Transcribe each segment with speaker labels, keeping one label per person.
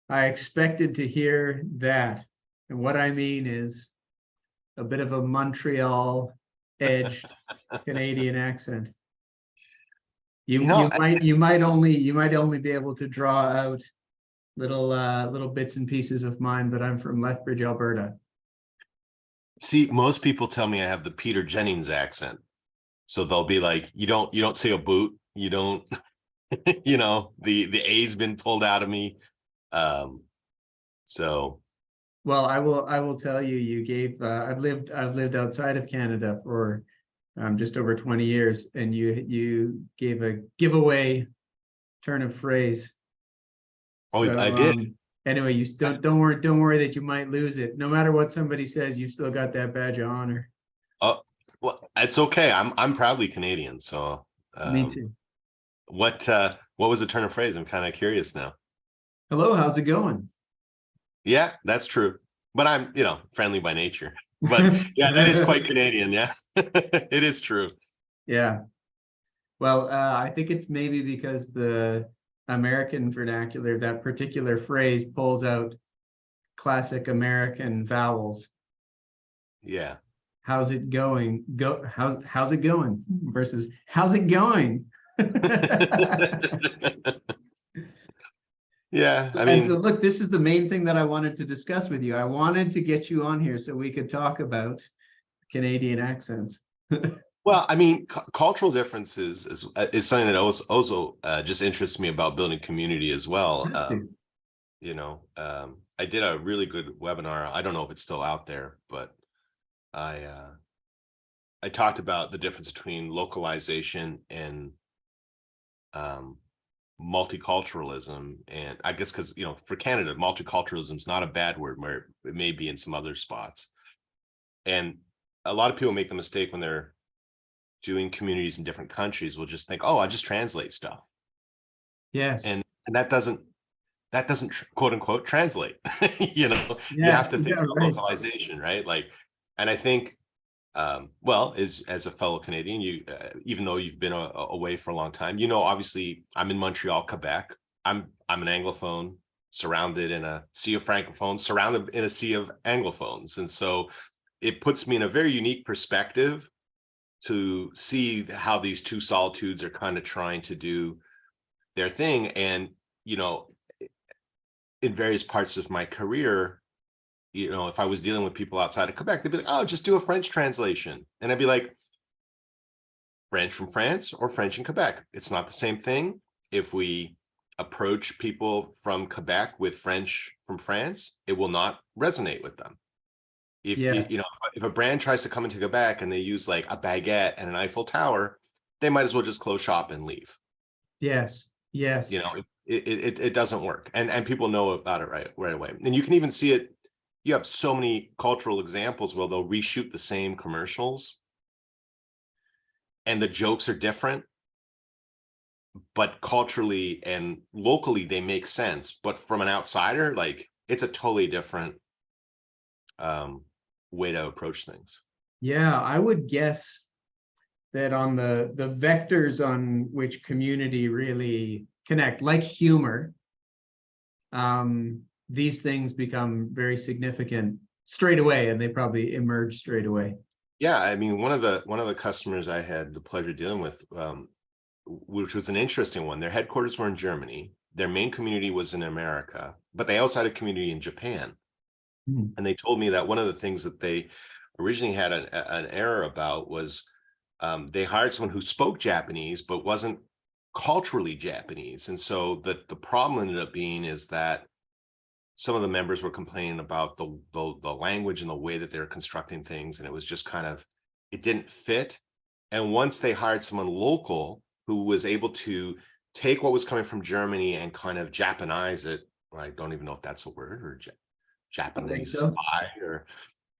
Speaker 1: I expected to hear that. And what I mean is a bit of a Montreal edged Canadian accent.
Speaker 2: You know,
Speaker 1: You might only be able to draw out little bits and pieces of mine, but I'm from Lethbridge, Alberta.
Speaker 2: see, most people tell me I have the Peter Jennings accent. So they'll be like, you don't say a boot, you don't, you know, the A's been pulled out of me. So
Speaker 1: Well, I will tell you, you gave I've lived outside of Canada for just over 20 years, and you gave a giveaway turn of phrase.
Speaker 2: oh,
Speaker 1: So
Speaker 2: I did.
Speaker 1: Anyway, you still don't worry that you might lose it. No matter what somebody says, you've still got that badge of honor.
Speaker 2: Oh, well, it's okay. I'm proudly Canadian. So
Speaker 1: Me too.
Speaker 2: what was the turn of phrase? I'm kind of curious now.
Speaker 1: Hello, how's it going?
Speaker 2: Yeah, that's true. But I'm, friendly by nature. But yeah, that is quite Canadian. Yeah, it is true.
Speaker 1: Yeah. Well, I think it's maybe because the American vernacular, that particular phrase pulls out classic American vowels.
Speaker 2: Yeah.
Speaker 1: How's it going? How's it going versus how's it going?
Speaker 2: Yeah, I
Speaker 1: And
Speaker 2: mean,
Speaker 1: look, this is the main thing that I wanted to discuss with you. I wanted to get you on here so we could talk about Canadian accents.
Speaker 2: well, I mean, cultural differences is something that also just interests me about building community as well. I did a really good webinar. I don't know if it's still out there, but I talked about the difference between localization and multiculturalism. And I guess because, for Canada, multiculturalism is not a bad word, where it may be in some other spots. And a lot of people make the mistake when they're doing communities in different countries, will just think, oh, I just translate stuff.
Speaker 1: Yes.
Speaker 2: And that doesn't quote unquote translate. You have to think about localization, right? Like, and I think, well, as a fellow Canadian, you even though you've been away for a long time, obviously I'm in Montreal, Quebec. I'm an Anglophone, surrounded in a sea of Francophones, surrounded in a sea of Anglophones, and so it puts me in a very unique perspective to see how these two solitudes are kind of trying to do their thing. And in various parts of my career, if I was dealing with people outside of Quebec, they'd be like, oh, just do a French translation. And I'd be like, French from France or French in Quebec. It's not the same thing. If we approach people from Quebec with French from France, it will not resonate with them. If a brand tries to come into Quebec and they use like a baguette and an Eiffel Tower, they might as well just close shop and leave.
Speaker 1: Yes.
Speaker 2: It doesn't work. And people know about it right away. And you can even see it. You have so many cultural examples where they'll reshoot the same commercials and the jokes are different, but culturally and locally they make sense. But from an outsider, like, it's a totally different way to approach things.
Speaker 1: Yeah, I would guess that on the vectors on which community really connect, like humor, these things become very significant straight away, and they probably emerge straight away.
Speaker 2: Yeah, I mean, one of the customers I had the pleasure of dealing with, which was an interesting one. Their headquarters were in Germany. Their main community was in America, but they also had a community in Japan. And they told me that one of the things that they originally had an error about was they hired someone who spoke Japanese but wasn't culturally Japanese. And so the problem ended up being is that some of the members were complaining about the language and the way that they're constructing things, and it was just kind of, it didn't fit. And once they hired someone local who was able to take what was coming from Germany and kind of Japanize it, I don't even know if that's a word, or Japanese,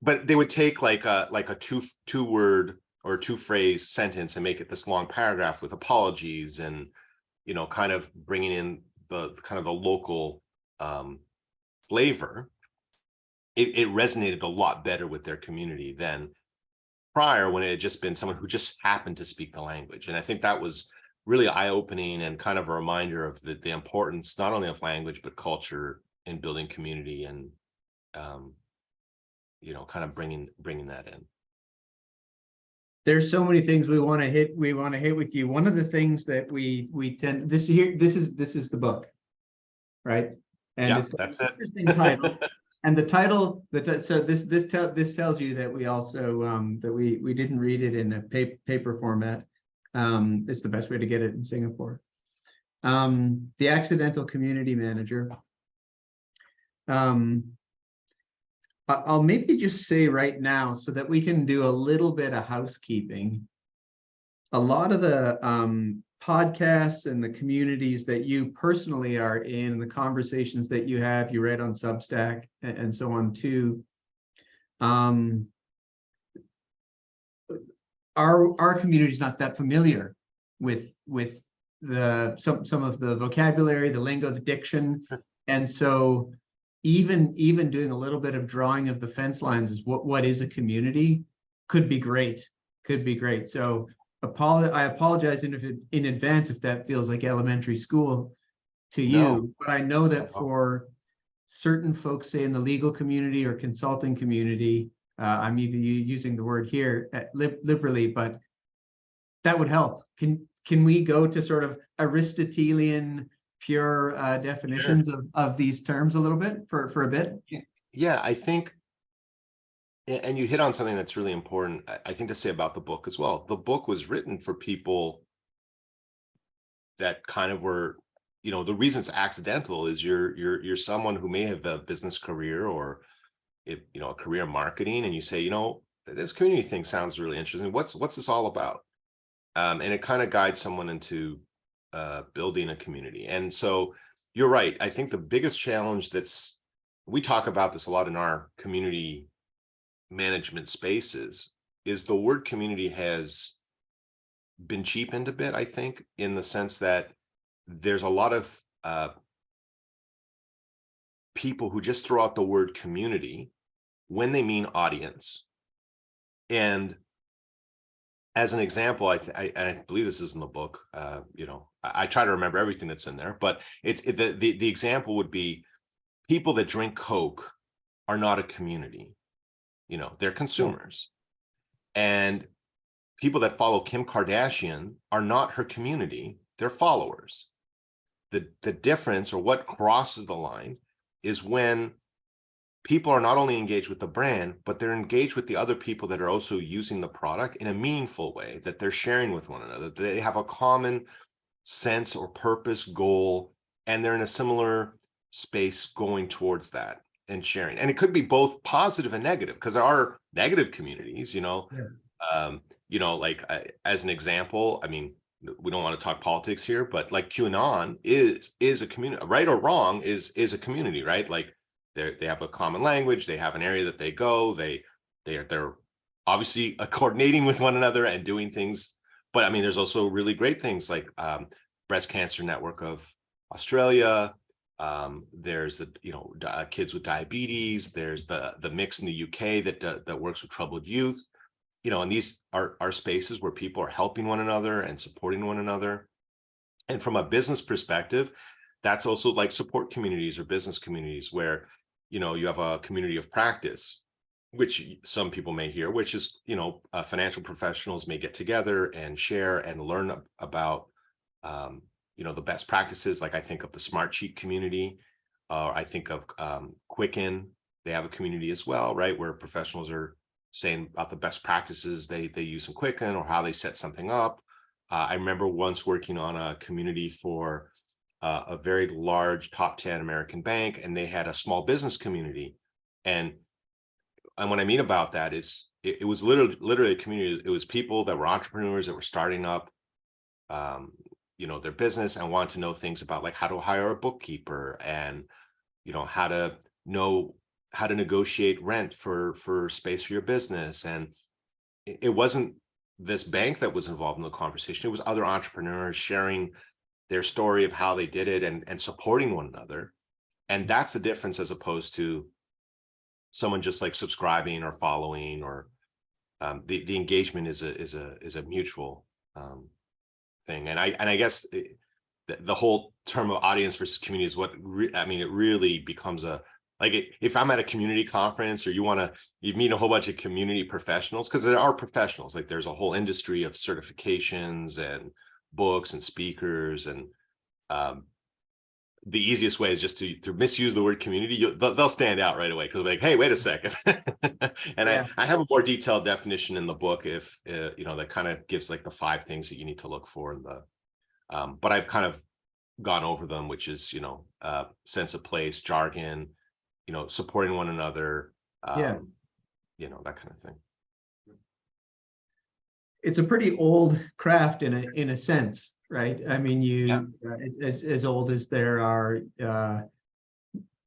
Speaker 2: but they would take like a two word or two phrase sentence and make it this long paragraph with apologies and kind of bringing in the kind of the local flavor. It resonated a lot better with their community than prior, when it had just been someone who just happened to speak the language. And I think that was really eye-opening and kind of a reminder of the importance not only of language but culture in building community and, kind of bringing that in.
Speaker 1: There's so many things we want to hit with you. One of the things that we tend, this is the book, right? And
Speaker 2: Yeah,
Speaker 1: it's got
Speaker 2: that's
Speaker 1: an
Speaker 2: it.
Speaker 1: interesting title. And the title, so this tells you that we also that we didn't read it in a paper format. It's the best way to get it in Singapore. The Accidental Community Manager. I'll maybe just say right now, so that we can do a little bit of housekeeping. A lot of the podcasts and the communities that you personally are in, the conversations that you read on Substack and so on too, our community is not that familiar with some of the vocabulary, the lingo, the diction, and so even doing a little bit of drawing of the fence lines is what is a community could be great. So I apologize in advance if that feels like elementary school to you.
Speaker 2: No.
Speaker 1: But I know that for certain folks, say in the legal community or consulting community, I'm even using the word here liberally, but that would help. Can we go to sort of Aristotelian pure definitions of these terms a little bit for a bit?
Speaker 2: Yeah, I think, and you hit on something that's really important, I think, to say about the book as well. The book was written for people that kind of were, the reason it's accidental is you're someone who may have a business career or a career in marketing, and you say, this community thing sounds really interesting. What's this all about? And it kind of guides someone into building a community. And so you're right. I think the biggest challenge we talk about this a lot in our community management spaces is the word community has been cheapened a bit, I think, in the sense that there's a lot of people who just throw out the word community when they mean audience. And as an example, I believe this is in the book. I try to remember everything that's in there, but the example would be people that drink Coke are not a community. They're consumers, and people that follow Kim Kardashian are not her community. They're followers. The difference, or what crosses the line, is when people are not only engaged with the brand, but they're engaged with the other people that are also using the product in a meaningful way, that they're sharing with one another. They have a common sense or purpose, goal, and they're in a similar space going towards that and sharing. And it could be both positive and negative, because there are negative communities, as an example, I mean, we don't want to talk politics here, but like QAnon is a community, right or wrong, is a community, right? Like they have a common language, they have an area that they go, they're obviously coordinating with one another and doing things. But I mean, there's also really great things like Breast Cancer Network of Australia. There's the kids with diabetes. There's the mix in the UK that works with troubled youth. And these are spaces where people are helping one another and supporting one another. And from a business perspective, that's also like support communities or business communities where, you have a community of practice, which some people may hear, which is, financial professionals may get together and share and learn about, the best practices. Like I think of the Smartsheet community, I think of Quicken. They have a community as well, right, where professionals are saying about the best practices they use in Quicken or how they set something up. I remember once working on a community for a very large top 10 American bank, and they had a small business community. And what I mean about that is it was literally a community. It was people that were entrepreneurs that were starting up, their business and wanted to know things about like how to hire a bookkeeper and, how to know how to negotiate rent for space for your business. And it wasn't this bank that was involved in the conversation. It was other entrepreneurs sharing their story of how they did it and supporting one another. And that's the difference, as opposed to someone just like subscribing or following, or the engagement is a mutual thing. And I guess the whole term of audience versus community is what I mean, it really becomes a, like, if I'm at a community conference or you meet a whole bunch of community professionals, because there are professionals, like there's a whole industry of certifications and books and speakers, and the easiest way is just to misuse the word community. They'll stand out right away because they're like, hey, wait a second. And
Speaker 1: Yeah.
Speaker 2: I have a more detailed definition in the book, if that kind of gives like the 5 things that you need to look for in the but I've kind of gone over them, which is, sense of place, jargon, supporting one another,
Speaker 1: Yeah.
Speaker 2: that kind of thing.
Speaker 1: It's a pretty old craft in a sense, right? I mean,
Speaker 2: Yeah.
Speaker 1: as old as there are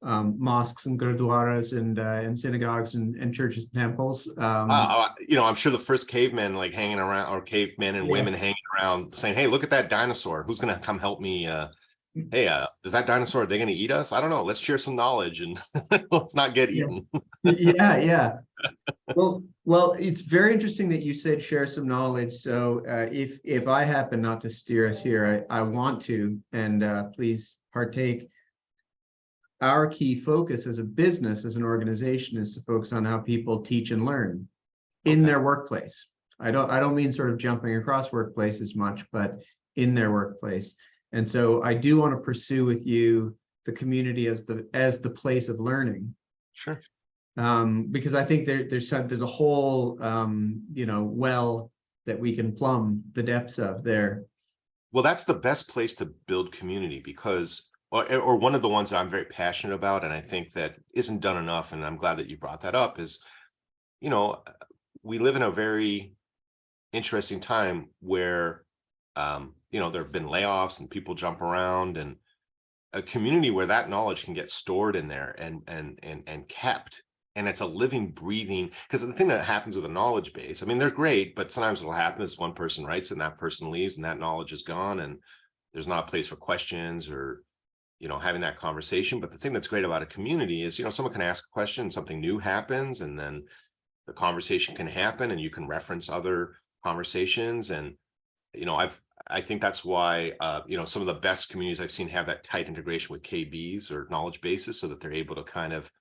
Speaker 1: mosques and gurdwaras and synagogues and churches and temples.
Speaker 2: I'm sure the first cavemen like hanging around, or cavemen and women hanging around saying, hey, look at that dinosaur. Who's going to come help me? Hey, does that dinosaur, are they going to eat us? I don't know. Let's share some knowledge and let's not get eaten.
Speaker 1: Yeah. Well, it's very interesting that you said share some knowledge. So if I happen not to steer us here, I want to, and please partake. Our key focus as a business, as an organization, is to focus on how people teach and learn in their workplace. I don't mean sort of jumping across workplaces much, but in their workplace. And so I do want to pursue with you the community as the place of learning.
Speaker 2: Sure.
Speaker 1: Because I think there's a whole well that we can plumb the depths of there.
Speaker 2: Well, that's the best place to build community, because or one of the ones that I'm very passionate about, and I think that isn't done enough, and I'm glad that you brought that up, is we live in a very interesting time where there have been layoffs and people jump around, and a community where that knowledge can get stored in there and kept, and it's a living, breathing, because the thing that happens with a knowledge base, I mean, they're great, but sometimes what'll happen is one person writes and that person leaves and that knowledge is gone, and there's not a place for questions or having that conversation. But the thing that's great about a community is someone can ask a question, something new happens, and then the conversation can happen and you can reference other conversations. And I think that's why some of the best communities I've seen have that tight integration with KBs or knowledge bases, so that they're able to kind of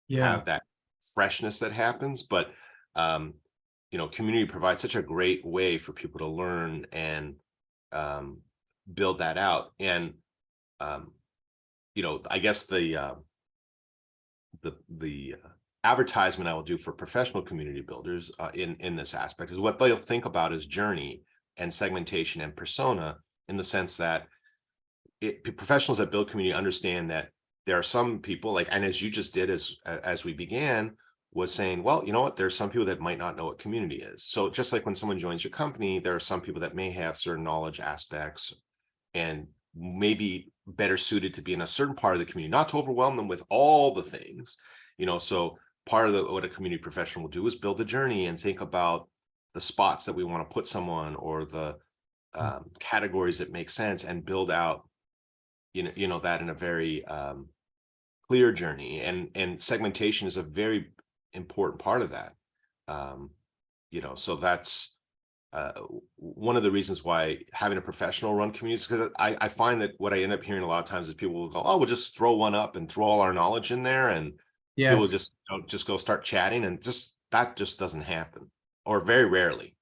Speaker 2: have that freshness that happens. But community provides such a great way for people to learn and build that out. And I guess the advertisement I will do for professional community builders in this aspect is what they'll think about is journey and segmentation and persona, in the sense that professionals that build community understand that there are some people, like, and as you just did as we began, was saying, well, you know what, there's some people that might not know what community is. So just like when someone joins your company, there are some people that may have certain knowledge aspects and maybe better suited to be in a certain part of the community, not to overwhelm them with all the things, so part of what a community professional will do is build a journey and think about the spots that we want to put someone, or the categories that make sense, and build out that in a very clear journey. And segmentation is a very important part of that. So that's one of the reasons why having a professional run communities, because I find that what I end up hearing a lot of times is people will go, oh, we'll just throw one up and throw all our knowledge in there, and people will just go start chatting, and that just doesn't happen, or very rarely.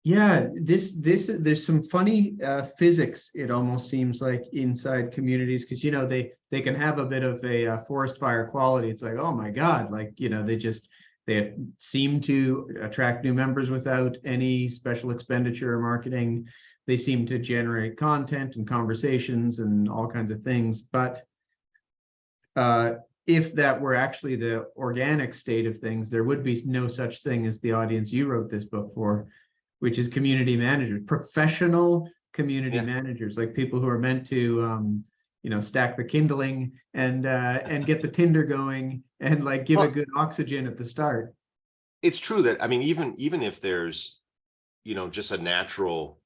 Speaker 1: Yeah, there's some funny physics, it almost seems like, inside communities, because they can have a bit of a forest fire quality. It's like, oh my God, like they seem to attract new members without any special expenditure or marketing. They seem to generate content and conversations and all kinds of things. But if that were actually the organic state of things, there would be no such thing as the audience you wrote this book for, which is community managers, professional community managers, like people who are meant to stack the kindling and get the tinder going and like give a good oxygen at the start.
Speaker 2: It's true that, I mean, even if there's just a natural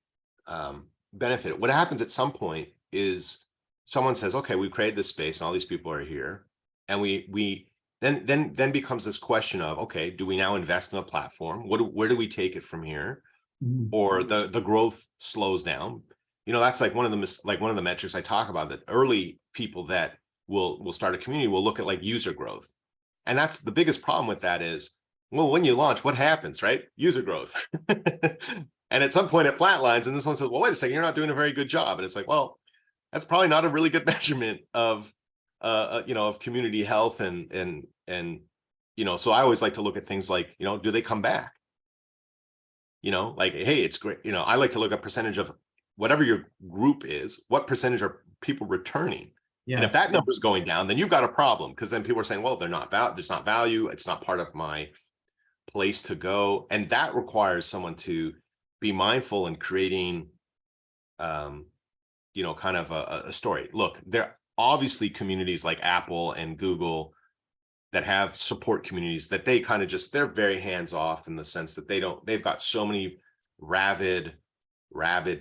Speaker 2: benefit, what happens at some point is someone says, okay, we've created this space and all these people are here, and we then becomes this question of, okay, do we now invest in a platform? Where do we take it from here? Or the growth slows down, that's like one of the metrics I talk about, that early people that will start a community will look at like user growth. And that's the biggest problem with that is, well, when you launch, what happens, right? User growth. And at some point it flatlines, and this one says, well, wait a second, you're not doing a very good job. And it's like, well, that's probably not a really good measurement of of community health. And so I always like to look at things like, do they come back? Like, hey, it's great. I like to look at percentage of whatever your group is, what percentage are people returning? And if that number is going down, then you've got a problem, because then people are saying, well, there's not value. It's not part of my place to go. And that requires someone to be mindful in creating, kind of a story. Look, there are obviously communities like Apple and Google that have support communities that they kind of they're very hands off, in the sense that they've got so many rabid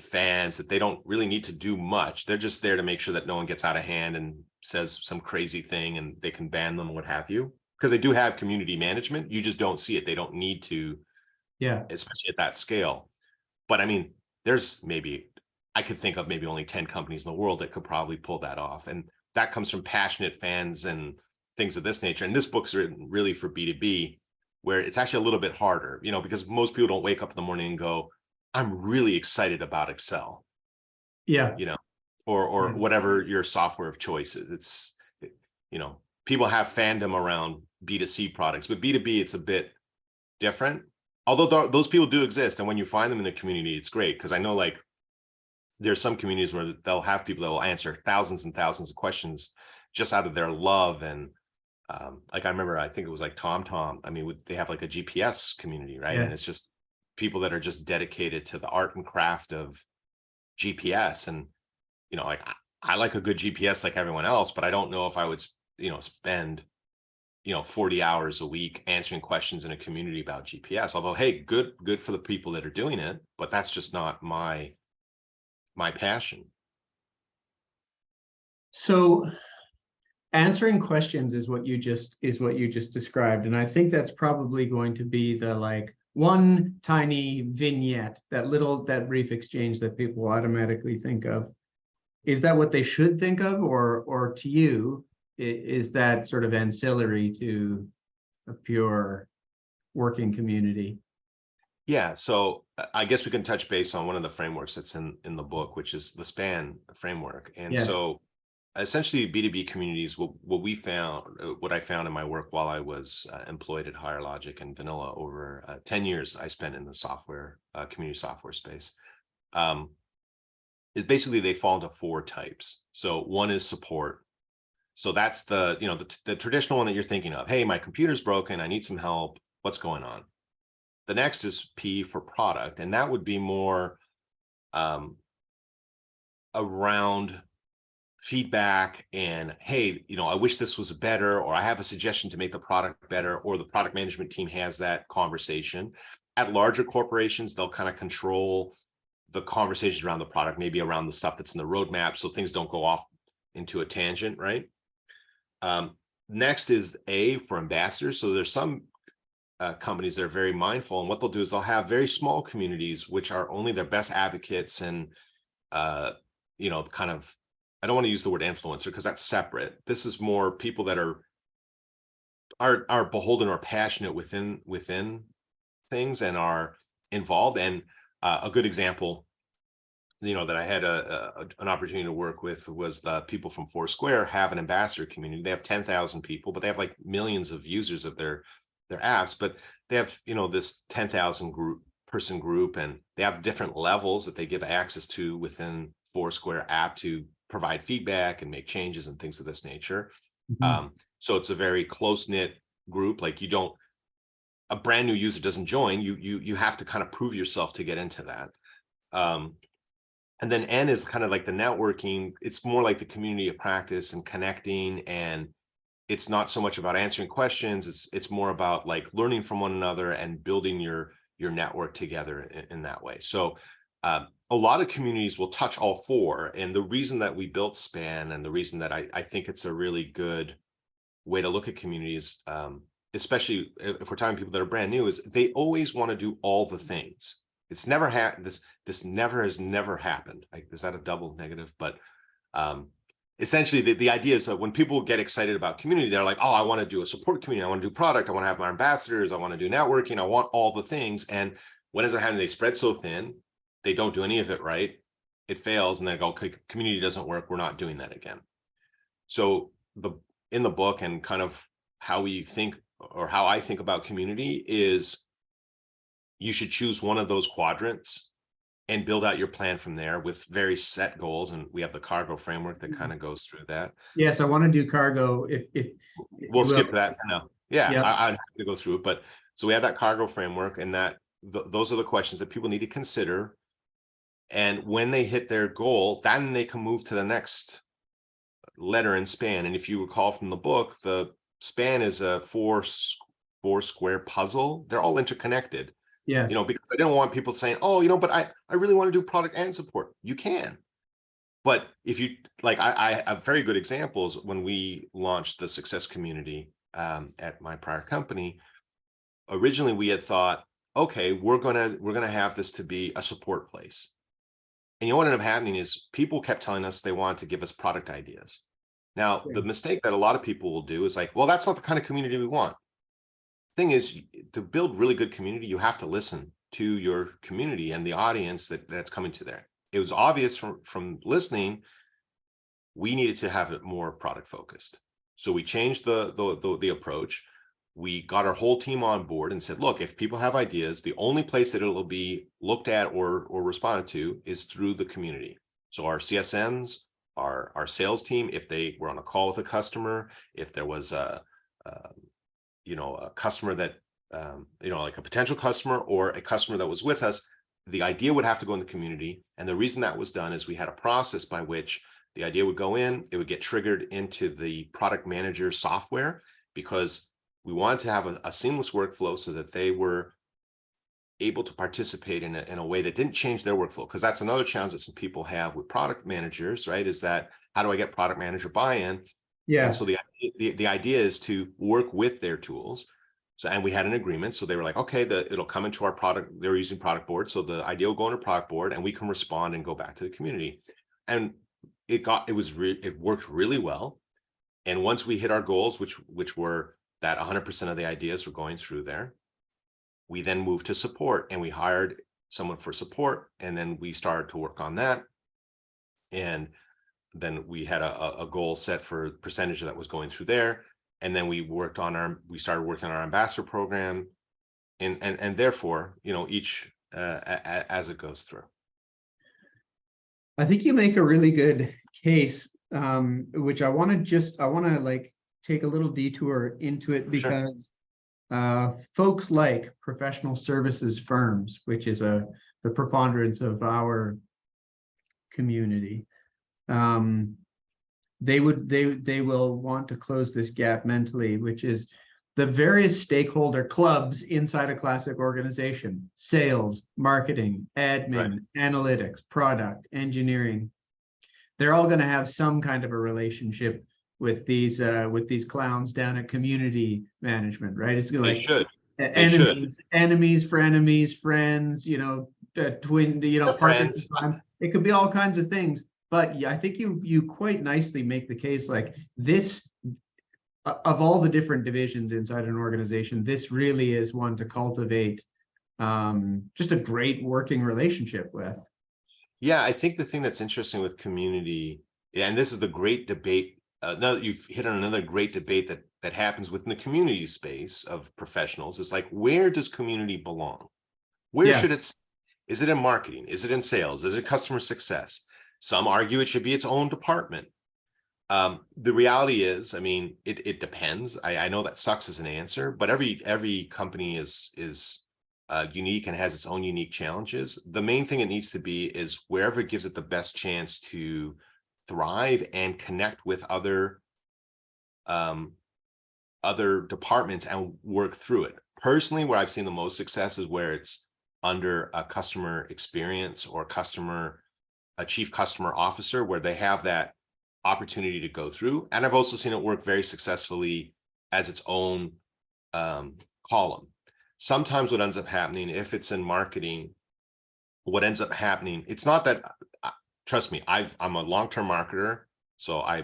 Speaker 2: fans that they don't really need to do much. They're just there to make sure that no one gets out of hand and says some crazy thing, and they can ban them, what have you, because they do have community management. You just don't see it. They don't need to, especially at that scale. But I mean, I could think of maybe only 10 companies in the world that could probably pull that off. And that comes from passionate fans and things of this nature. And this book's written really for B2B, where it's actually a little bit harder, because most people don't wake up in the morning and go, I'm really excited about Excel. Or whatever your software of choice is. It's, people have fandom around B2C products, but B2B, it's a bit different. Although those people do exist. And when you find them in a community, it's great. Because I know, like, there's some communities where they'll have people that will answer thousands and thousands of questions just out of their love. And like, I remember, I think it was like TomTom. I mean, they have like a GPS community, right? And it's just people that are just dedicated to the art and craft of GPS. And, like, I like a good GPS like everyone else, but I don't know if I would, spend, 40 hours a week answering questions in a community about GPS. Although, hey, good for the people that are doing it, but that's just not my passion.
Speaker 1: So answering questions is what you just described. And I think that's probably going to be the, like, one tiny vignette, that brief exchange that people automatically think of. Is that what they should think of, or to you, is that sort of ancillary to a pure working community?
Speaker 2: Yeah, so I guess we can touch base on one of the frameworks that's in the book, which is the SPAN framework. And so essentially B2B communities, what I found in my work while I was employed at Higher Logic and Vanilla over 10 years I spent in the software, community software space, is basically they fall into 4 types. So one is support. So that's the traditional one that you're thinking of. Hey, my computer's broken. I need some help. What's going on? The next is P for product. And that would be more around feedback and, hey, I wish this was better, or I have a suggestion to make the product better, or the product management team has that conversation. At larger corporations, they'll kind of control the conversations around the product, maybe around the stuff that's in the roadmap, so things don't go off into a tangent, right? Next is A for ambassadors. So there's some companies that are very mindful, and what they'll do is they'll have very small communities which are only their best advocates and kind of, I don't want to use the word influencer because that's separate. This is more people that are beholden or passionate within things and are involved. And a good example, that I had an opportunity to work with was the people from Foursquare have an ambassador community. They have 10,000 people, but they have like millions of users of their apps. But they have, this 10,000 person group, and they have different levels that they give access to within Foursquare app to provide feedback and make changes and things of this nature. So it's a very close-knit group. Like, a brand new user doesn't join, you have to kind of prove yourself to get into that. And then N is kind of like the networking. It's more like the community of practice and connecting, and it's not so much about answering questions. It's more about like learning from one another and building your network together in that way. So a lot of communities will touch all 4. And the reason that we built SPAN, and the reason that I think it's a really good way to look at communities, especially if we're talking people that are brand new, is they always want to do all the things. It's never this never has never happened. Like, is that a double negative? But essentially the idea is that when people get excited about community, they're like, oh, I want to do a support community, I want to do product, I want to have my ambassadors, I want to do networking, I want all the things. And when is it happening? They spread so thin, they don't do any of it right, it fails, and they go, okay, community doesn't work, we're not doing that again. So in the book, and kind of how we think, or how I think about community, is you should choose one of those quadrants and build out your plan from there with very set goals. And we have the cargo framework that kind of goes through that.
Speaker 1: Yes, I want to do cargo if
Speaker 2: We'll skip that for now. Yeah,
Speaker 1: Yep.
Speaker 2: I'd have to go through it. But so we have that cargo framework, and that those are the questions that people need to consider. And when they hit their goal, then they can move to the next letter and span. And if you recall from the book, the span is a four square puzzle. They're all interconnected.
Speaker 1: Yes.
Speaker 2: You know, because I didn't want people saying, oh, you know, but I really want to do product and support. You can. But if you like, I have very good examples. When we launched the success community at my prior company, originally we had thought, okay, we're gonna have this to be a support place. And you know what ended up happening is people kept telling us they wanted to give us product ideas. Now, the mistake that a lot of people will do is like, well, that's not the kind of community we want. Thing is, to build really good community, you have to listen to your community and the audience that's coming to there. It was obvious from listening, we needed to have it more product focused. So we changed the approach. We got our whole team on board and said, look, if people have ideas, the only place that it'll be looked at or responded to is through the community. So our CSMs, our sales team, if they were on a call with a customer, if there was a customer that, like a potential customer or a customer that was with us, the idea would have to go in the community. And the reason that was done is we had a process by which the idea would go in, it would get triggered into the product manager software, because we wanted to have a seamless workflow so that they were able to participate in a way that didn't change their workflow. Because that's another challenge that some people have with product managers, right? Is that, how do I get product manager buy-in?
Speaker 1: Yeah.
Speaker 2: And so the idea is to work with their tools. So, and we had an agreement. So they were like, okay, it'll come into our product. They were using product board. So the idea will go into product board and we can respond and go back to the community. And it worked really well. And once we hit our goals, which were that 100% of the ideas were going through there, we then moved to support, and we hired someone for support. And then we started to work on that. And then we had a goal set for percentage that was going through there. And then we started working on our ambassador program, and therefore, each as it goes through.
Speaker 1: I think you make a really good case, which I want to like take a little detour into it, because folks like professional services firms, which is the preponderance of our community, they will want to close this gap mentally, which is the various stakeholder clubs inside a classic organization: sales, marketing, admin, analytics, product, engineering. They're all going to have some kind of a relationship with these clowns down at community management, right? It's like enemies for enemies, friends, twin, partners. It could be all kinds of things. But I think you quite nicely make the case, like, this, of all the different divisions inside an organization, this really is one to cultivate just a great working relationship with.
Speaker 2: Yeah, I think the thing that's interesting with community, and this is the great debate, now that you've hit on another great debate that happens within the community space of professionals, is like, where does community belong? Where should is it in marketing? Is it in sales? Is it customer success? Some argue it should be its own department. The reality is, I mean, it depends. I know that sucks as an answer, but every company is unique and has its own unique challenges. The main thing it needs to be is wherever it gives it the best chance to thrive and connect with other departments and work through it. Personally, where I've seen the most success is where it's under a customer experience or a chief customer officer, where they have that opportunity to go through. And I've also seen it work very successfully as its own column. Sometimes what ends up happening, if it's in marketing, what ends up happening, it's not that, trust me, I'm a long-term marketer, so I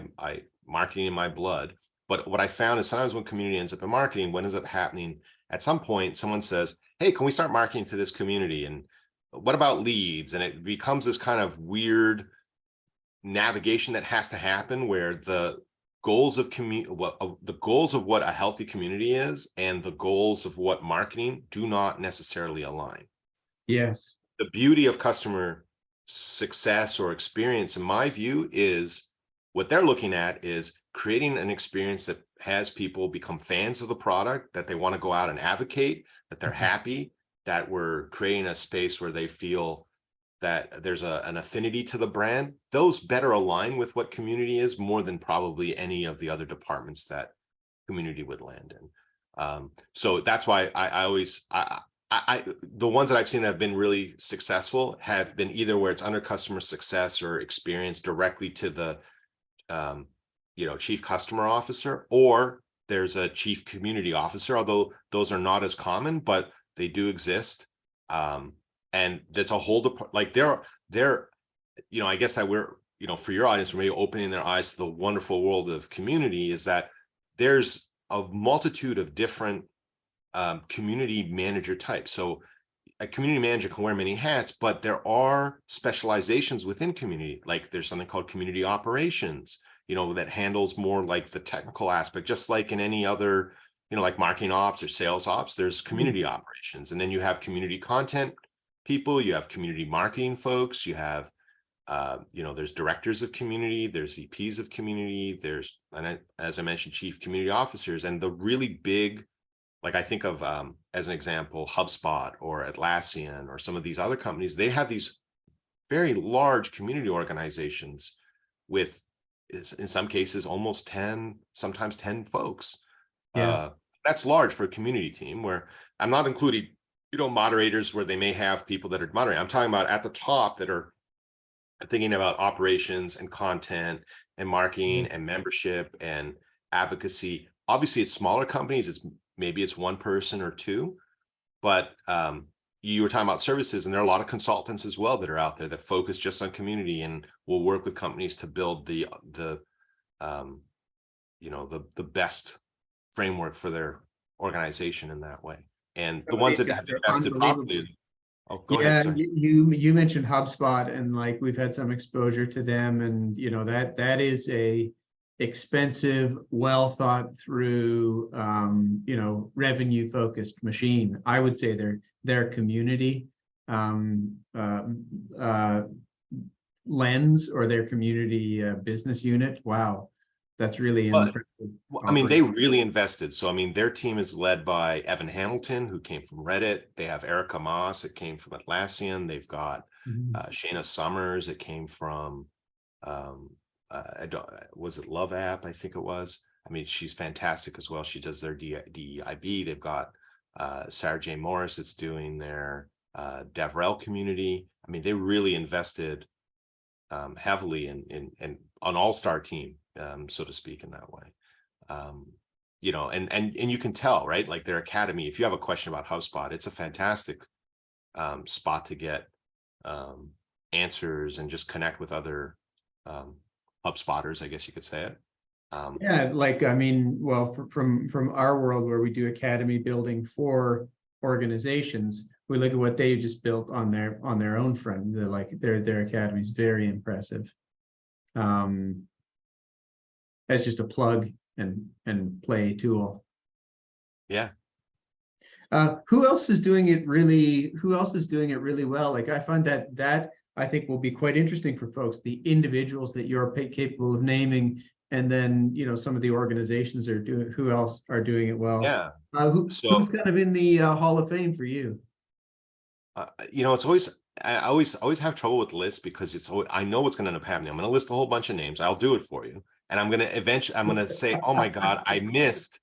Speaker 2: marketing in my blood. But what I found is sometimes when community ends up in marketing, what ends up happening, at some point, someone says, hey, can we start marketing to this community? And what about leads? And it becomes this kind of weird navigation that has to happen where the goals of the goals of what a healthy community is and the goals of what marketing do not necessarily align.
Speaker 1: Yes.
Speaker 2: The beauty of customer success or experience, in my view, is what they're looking at is creating an experience that has people become fans of the product, that they want to go out and advocate, that they're happy, that we're creating a space where they feel that there's an affinity to the brand. Those better align with what community is more than probably any of the other departments that community would land in. So that's why the ones that I've seen that have been really successful have been either where it's under customer success or experience directly to the chief customer officer, or there's a chief community officer, although those are not as common, but they do exist. And that's a whole like they're I guess that we're, for your audience, we're maybe opening their eyes to the wonderful world of community, is that there's a multitude of different community manager types. So a community manager can wear many hats, but there are specializations within community. Like there's something called community operations, that handles more like the technical aspect, just like in any other, like marketing ops or sales ops, there's community operations. And then you have community content people, you have community marketing folks, you have, there's directors of community, there's VPs of community, there's, and as I mentioned, chief community officers. And the really big, like I think of, as an example, HubSpot or Atlassian or some of these other companies, they have these very large community organizations with, in some cases, almost 10, sometimes 10 folks.
Speaker 1: Yes.
Speaker 2: That's large for a community team, where I'm not including, moderators where they may have people that are moderating. I'm talking about at the top that are thinking about operations and content and marketing and membership and advocacy. Obviously, it's smaller companies. Maybe it's one person or two, but you were talking about services, and there are a lot of consultants as well that are out there that focus just on community and will work with companies to build the best framework for their organization in that way. And the ones that have invested properly. Oh, go ahead. Sorry.
Speaker 1: You mentioned HubSpot, and like we've had some exposure to them, and that is a expensive, well thought through, revenue focused machine. I would say their community lens, or their community business unit. Wow, that's really impressive.
Speaker 2: Well, I mean, they really invested. So, I mean, their team is led by Evan Hamilton, who came from Reddit. They have Erica Moss, that came from Atlassian. They've got Shayna Summers, that came from, was it Love App? I think it was. I mean, she's fantastic as well. She does their DEIB. They've got Sarah J. Morris that's doing their DevRel community. I mean, they really invested heavily in an all-star team, so to speak, in that way. And you can tell, right? Like their academy, if you have a question about HubSpot, it's a fantastic spot to get answers and just connect with other HubSpotters, I guess you could say it.
Speaker 1: Yeah, like, I mean, well, from our world where we do academy building for organizations, we look at what they just built on their own front. They're like their academy is very impressive. As just a plug and play tool.
Speaker 2: Yeah.
Speaker 1: Who else is doing it really well? Like I find that I think will be quite interesting for folks, the individuals that you're capable of naming, and then some of the organizations who else are doing it well.
Speaker 2: Yeah.
Speaker 1: Who's kind of in the Hall of Fame for you?
Speaker 2: It's always, I always have trouble with lists, because I know what's going to end up happening. I'm going to list a whole bunch of names. I'll do it for you. And I'm going to say, oh my God, I missed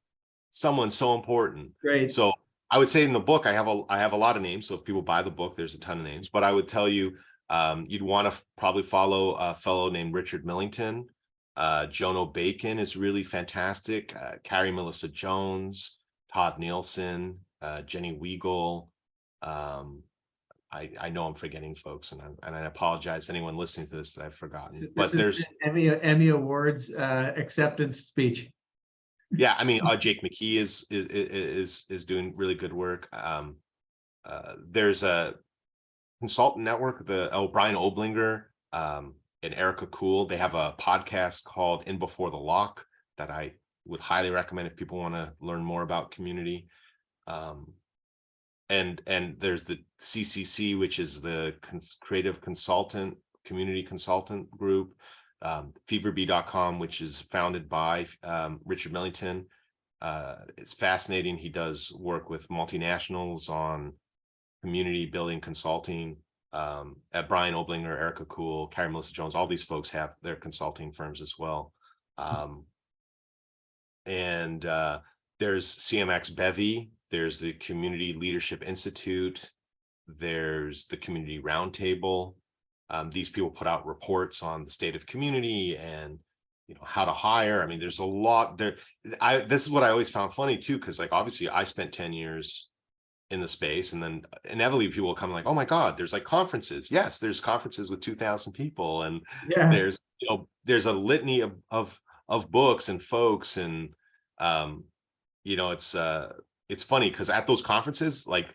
Speaker 2: someone so important.
Speaker 1: Great.
Speaker 2: So I would say in the book, I have a lot of names. So if people buy the book, there's a ton of names, but I would tell you, you'd want to probably follow a fellow named Richard Millington. Jono Bacon is really fantastic. Carrie Melissa Jones, Todd Nielsen, Jenny Weigel, I know I'm forgetting folks, and I apologize to anyone listening to this that I've forgotten.
Speaker 1: This is the Emmy Awards acceptance speech.
Speaker 2: Yeah, I mean, Jake McKee is doing really good work. There's a consultant network, the Brian Oblinger and Erica Kuhl. They have a podcast called In Before the Lock that I would highly recommend if people want to learn more about community. And there's the CCC, which is the creative consultant community consultant group. Feverbee.com, which is founded by Richard Millington. It's fascinating. He does work with multinationals on community building consulting. At Brian Oblinger, Erica Kuhl, Carrie Melissa Jones, all these folks have their consulting firms as well. And there's CMX Bevy, there's the Community Leadership Institute, there's the Community Roundtable. These people put out reports on the state of community and, you know, how to hire. I mean, there's a lot there. This is what I always found funny too, because like obviously I spent 10 years in the space, and then inevitably people will come like, oh my God, there's like conferences. Yes, there's conferences with 2,000 people, and there's, you know, there's a litany of books and folks, and you know, it's funny because at those conferences, like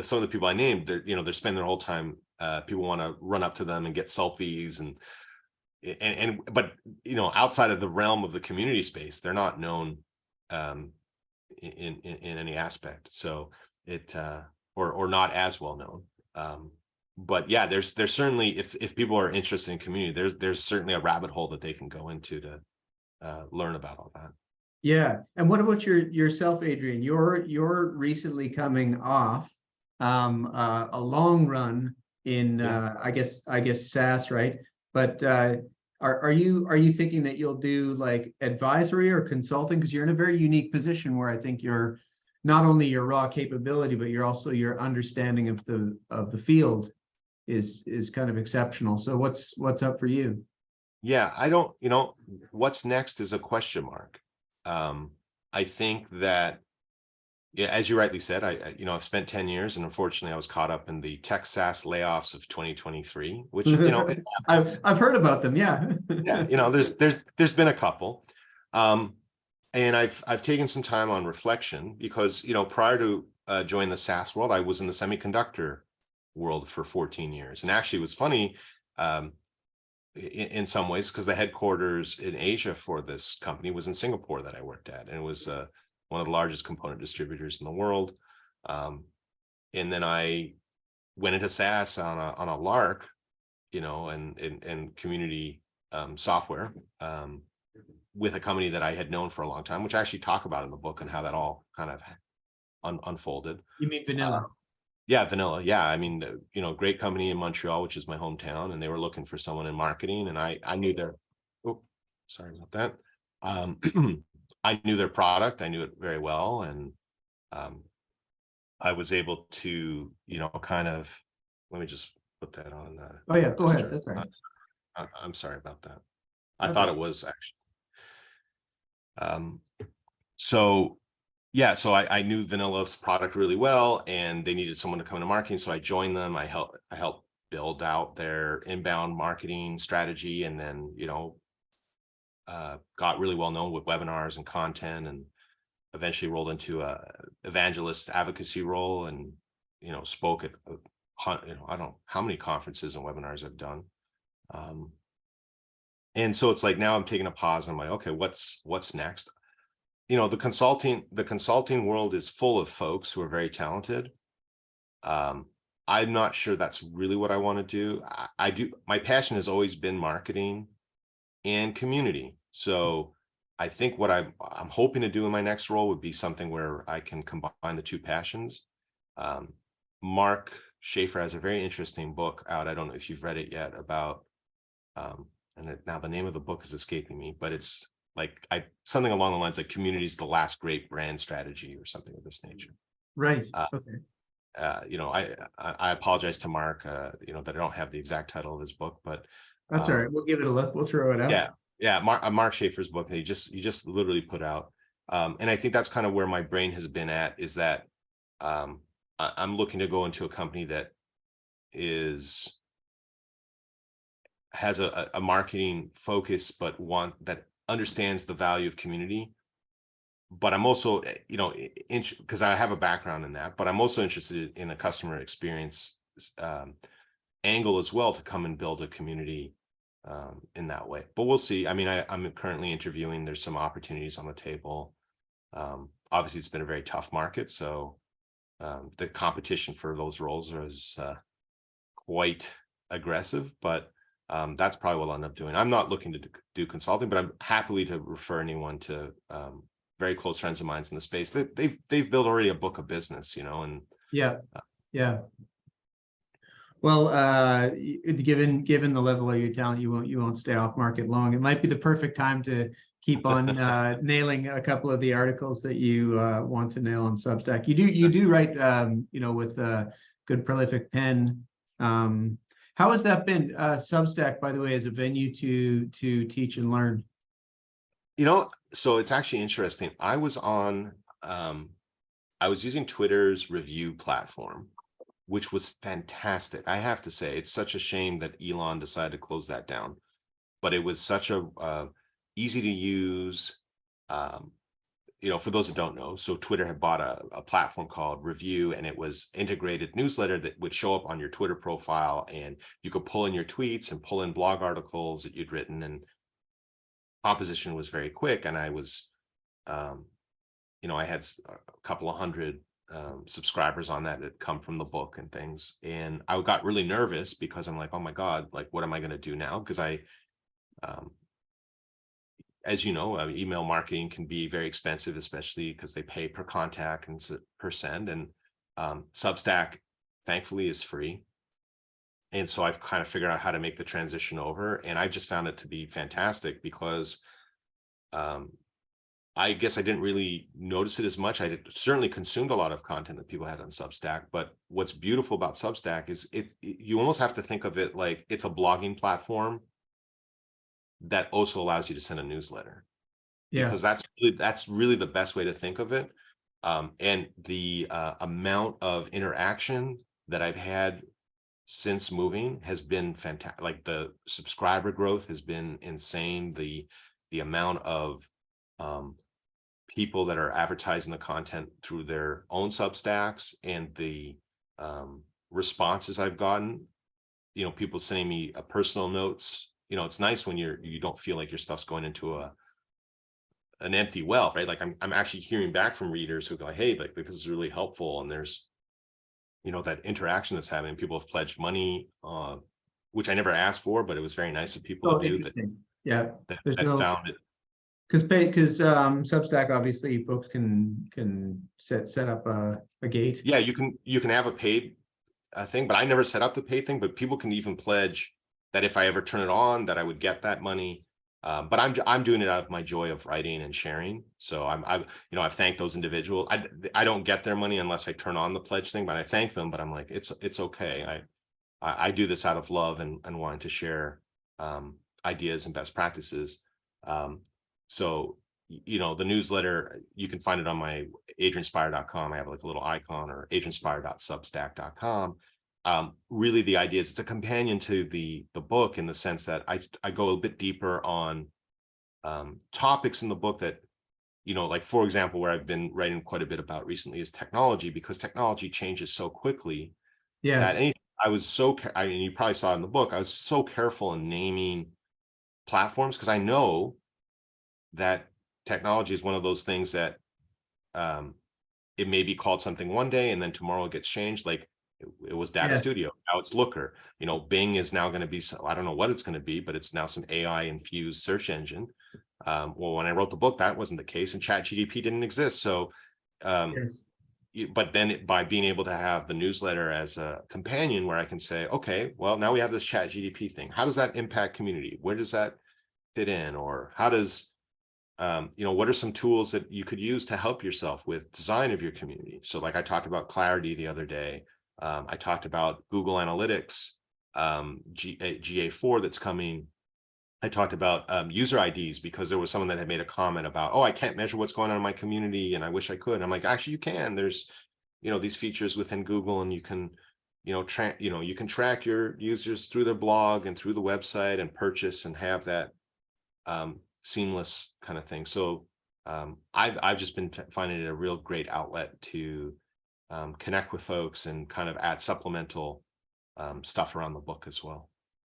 Speaker 2: some of the people I named, they're spending their whole time. People want to run up to them and get selfies, and but you know, outside of the realm of the community space, they're not known in any aspect. So it or not as well known. But yeah, there's certainly, if people are interested in community, there's certainly a rabbit hole that they can go into to learn about all that.
Speaker 1: Yeah. And what about yourself, Adrian? You're recently coming off a long run in I guess SaaS, right? But are you thinking that you'll do like advisory or consulting? Because you're in a very unique position where I think you're not only your raw capability, but you're also your understanding of the field is kind of exceptional. So what's up for you?
Speaker 2: Yeah, I don't, you know, what's next is a question mark. I think that, yeah, as you rightly said, I've spent 10 years, and unfortunately I was caught up in the tech SaaS layoffs of 2023, which, you know,
Speaker 1: I've heard about them. Yeah.
Speaker 2: Yeah, you know, there's been a couple. And I've taken some time on reflection because, you know, prior to joining the SaaS world, I was in the semiconductor world for 14 years. And actually it was funny in some ways, because the headquarters in Asia for this company was in Singapore that I worked at. And it was one of the largest component distributors in the world. And then I went into SaaS on a lark, you know, and community software with a company that I had known for a long time, which I actually talk about in the book and how that all kind of unfolded.
Speaker 1: You mean Vanilla?
Speaker 2: Yeah, Vanilla. Yeah, I mean, you know, great company in Montreal, which is my hometown, and they were looking for someone in marketing, and I knew their. Oh, sorry about that. I knew their product. I knew it very well, and I was able to, you know, kind of. Let me just put that on.
Speaker 1: Oh yeah, go ahead. That's right.
Speaker 2: I'm sorry about that. I thought it was actually. So yeah, so I knew Vanilla's product really well, and they needed someone to come into marketing. So I joined them. I helped build out their inbound marketing strategy, and then, you know, got really well known with webinars and content, and eventually rolled into a evangelist advocacy role, and, you know, spoke at, you know, I don't know how many conferences and webinars I've done. And so it's like, now I'm taking a pause and I'm like, okay, what's next? You know, the consulting world is full of folks who are very talented. I'm not sure that's really what I want to do. My passion has always been marketing and community. So I think what I'm hoping to do in my next role would be something where I can combine the two passions. Mark Schaefer has a very interesting book out. I don't know if you've read it yet, about, now the name of the book is escaping me, but it's like something along the lines like community's the last great brand strategy or something of this nature.
Speaker 1: Right. Okay.
Speaker 2: You know, I apologize to Mark, you know, that I don't have the exact title of his book, but
Speaker 1: that's all right. We'll give it a look. We'll throw it out.
Speaker 2: Yeah. Mark Schaefer's book that he just literally put out. And I think that's kind of where my brain has been at, is that I'm looking to go into a company that has a marketing focus, but that understands the value of community. But I'm also, because I have a background in that, but I'm also interested in a customer experience angle as well, to come and build a community in that way. But we'll see. I mean, I'm currently interviewing. There's some opportunities on the table. Obviously, it's been a very tough market, so the competition for those roles is quite aggressive, but that's probably what I'll end up doing. I'm not looking to do consulting, but I'm happily to refer anyone to very close friends of mine in the space. They've built already a book of business, and
Speaker 1: yeah. Well, given the level of your talent, you won't stay off market long. It might be the perfect time to keep on nailing a couple of the articles that you want to nail on Substack. You do write, with a good prolific pen. How has that been? Substack, by the way, is a venue to teach and learn.
Speaker 2: So it's actually interesting. I was using Twitter's review platform, which was fantastic. I have to say, it's such a shame that Elon decided to close that down, but it was such a easy to use. For those who don't know, so Twitter had bought a platform called Review, and it was integrated newsletter that would show up on your Twitter profile, and you could pull in your tweets and pull in blog articles that you'd written, and composition was very quick. And I was, I had a couple of hundred subscribers on that come from the book and things. And I got really nervous because I'm like, oh my God, like, what am I going to do now? Because as you know, email marketing can be very expensive, especially because they pay per contact and per send. And Substack, thankfully, is free. And so I've kind of figured out how to make the transition over. And I just found it to be fantastic because I guess I didn't really notice it as much. I certainly consumed a lot of content that people had on Substack. But what's beautiful about Substack is you almost have to think of it like it's a blogging platform that also allows you to send a newsletter. Yeah. Because that's really the best way to think of it. And the amount of interaction that I've had since moving has been fantastic. Like, the subscriber growth has been insane. The amount of people that are advertising the content through their own Substacks, and the responses I've gotten, people sending me personal notes. It's nice when you don't feel like your stuff's going into an empty well, right? Like, I'm actually hearing back from readers who go, hey, like, this is really helpful. And there's, that interaction that's happening. People have pledged money, which I never asked for, but it was very nice of people to do that.
Speaker 1: Yeah.
Speaker 2: That found it.
Speaker 1: Because Substack, obviously, folks can set up a gate.
Speaker 2: Yeah, you can have a paid thing, but I never set up the paid thing. But people can even pledge that if I ever turn it on, that I would get that money. But I'm doing it out of my joy of writing and sharing. So I've thanked those individuals. I don't get their money unless I turn on the pledge thing, but I thank them. But I'm like, it's okay. I do this out of love and wanting to share ideas and best practices. So, the newsletter, you can find it on my adrianspeyer.com. I have like a little icon, or adrianspeyer.substack.com. Really, the idea is it's a companion to the book, in the sense that I go a bit deeper on topics in the book that, like, for example, where I've been writing quite a bit about recently is technology, because technology changes so quickly.
Speaker 1: Yes.
Speaker 2: That I mean, you probably saw it in the book, I was so careful in naming platforms, because I know that technology is one of those things that it may be called something one day, and then tomorrow it gets changed. Like, it was Data Studio, now it's Looker. Bing is now going to be, I don't know what it's going to be, but it's now some AI infused search engine. Well, when I wrote the book, that wasn't the case, and ChatGPT didn't exist. So, but then by being able to have the newsletter as a companion, where I can say, okay, well, now we have this ChatGPT thing. How does that impact community? Where does that fit in? Or how does what are some tools that you could use to help yourself with design of your community? So, like, I talked about Clarity the other day. I talked about Google Analytics, GA4 that's coming. I talked about user IDs, because there was someone that had made a comment about, oh, I can't measure what's going on in my community, and I wish I could. I'm like, actually, you can. There's, these features within Google, and you can you can track your users through their blog and through the website and purchase and have that seamless kind of thing. So I've just been finding it a real great outlet to connect with folks and kind of add supplemental stuff around the book as well.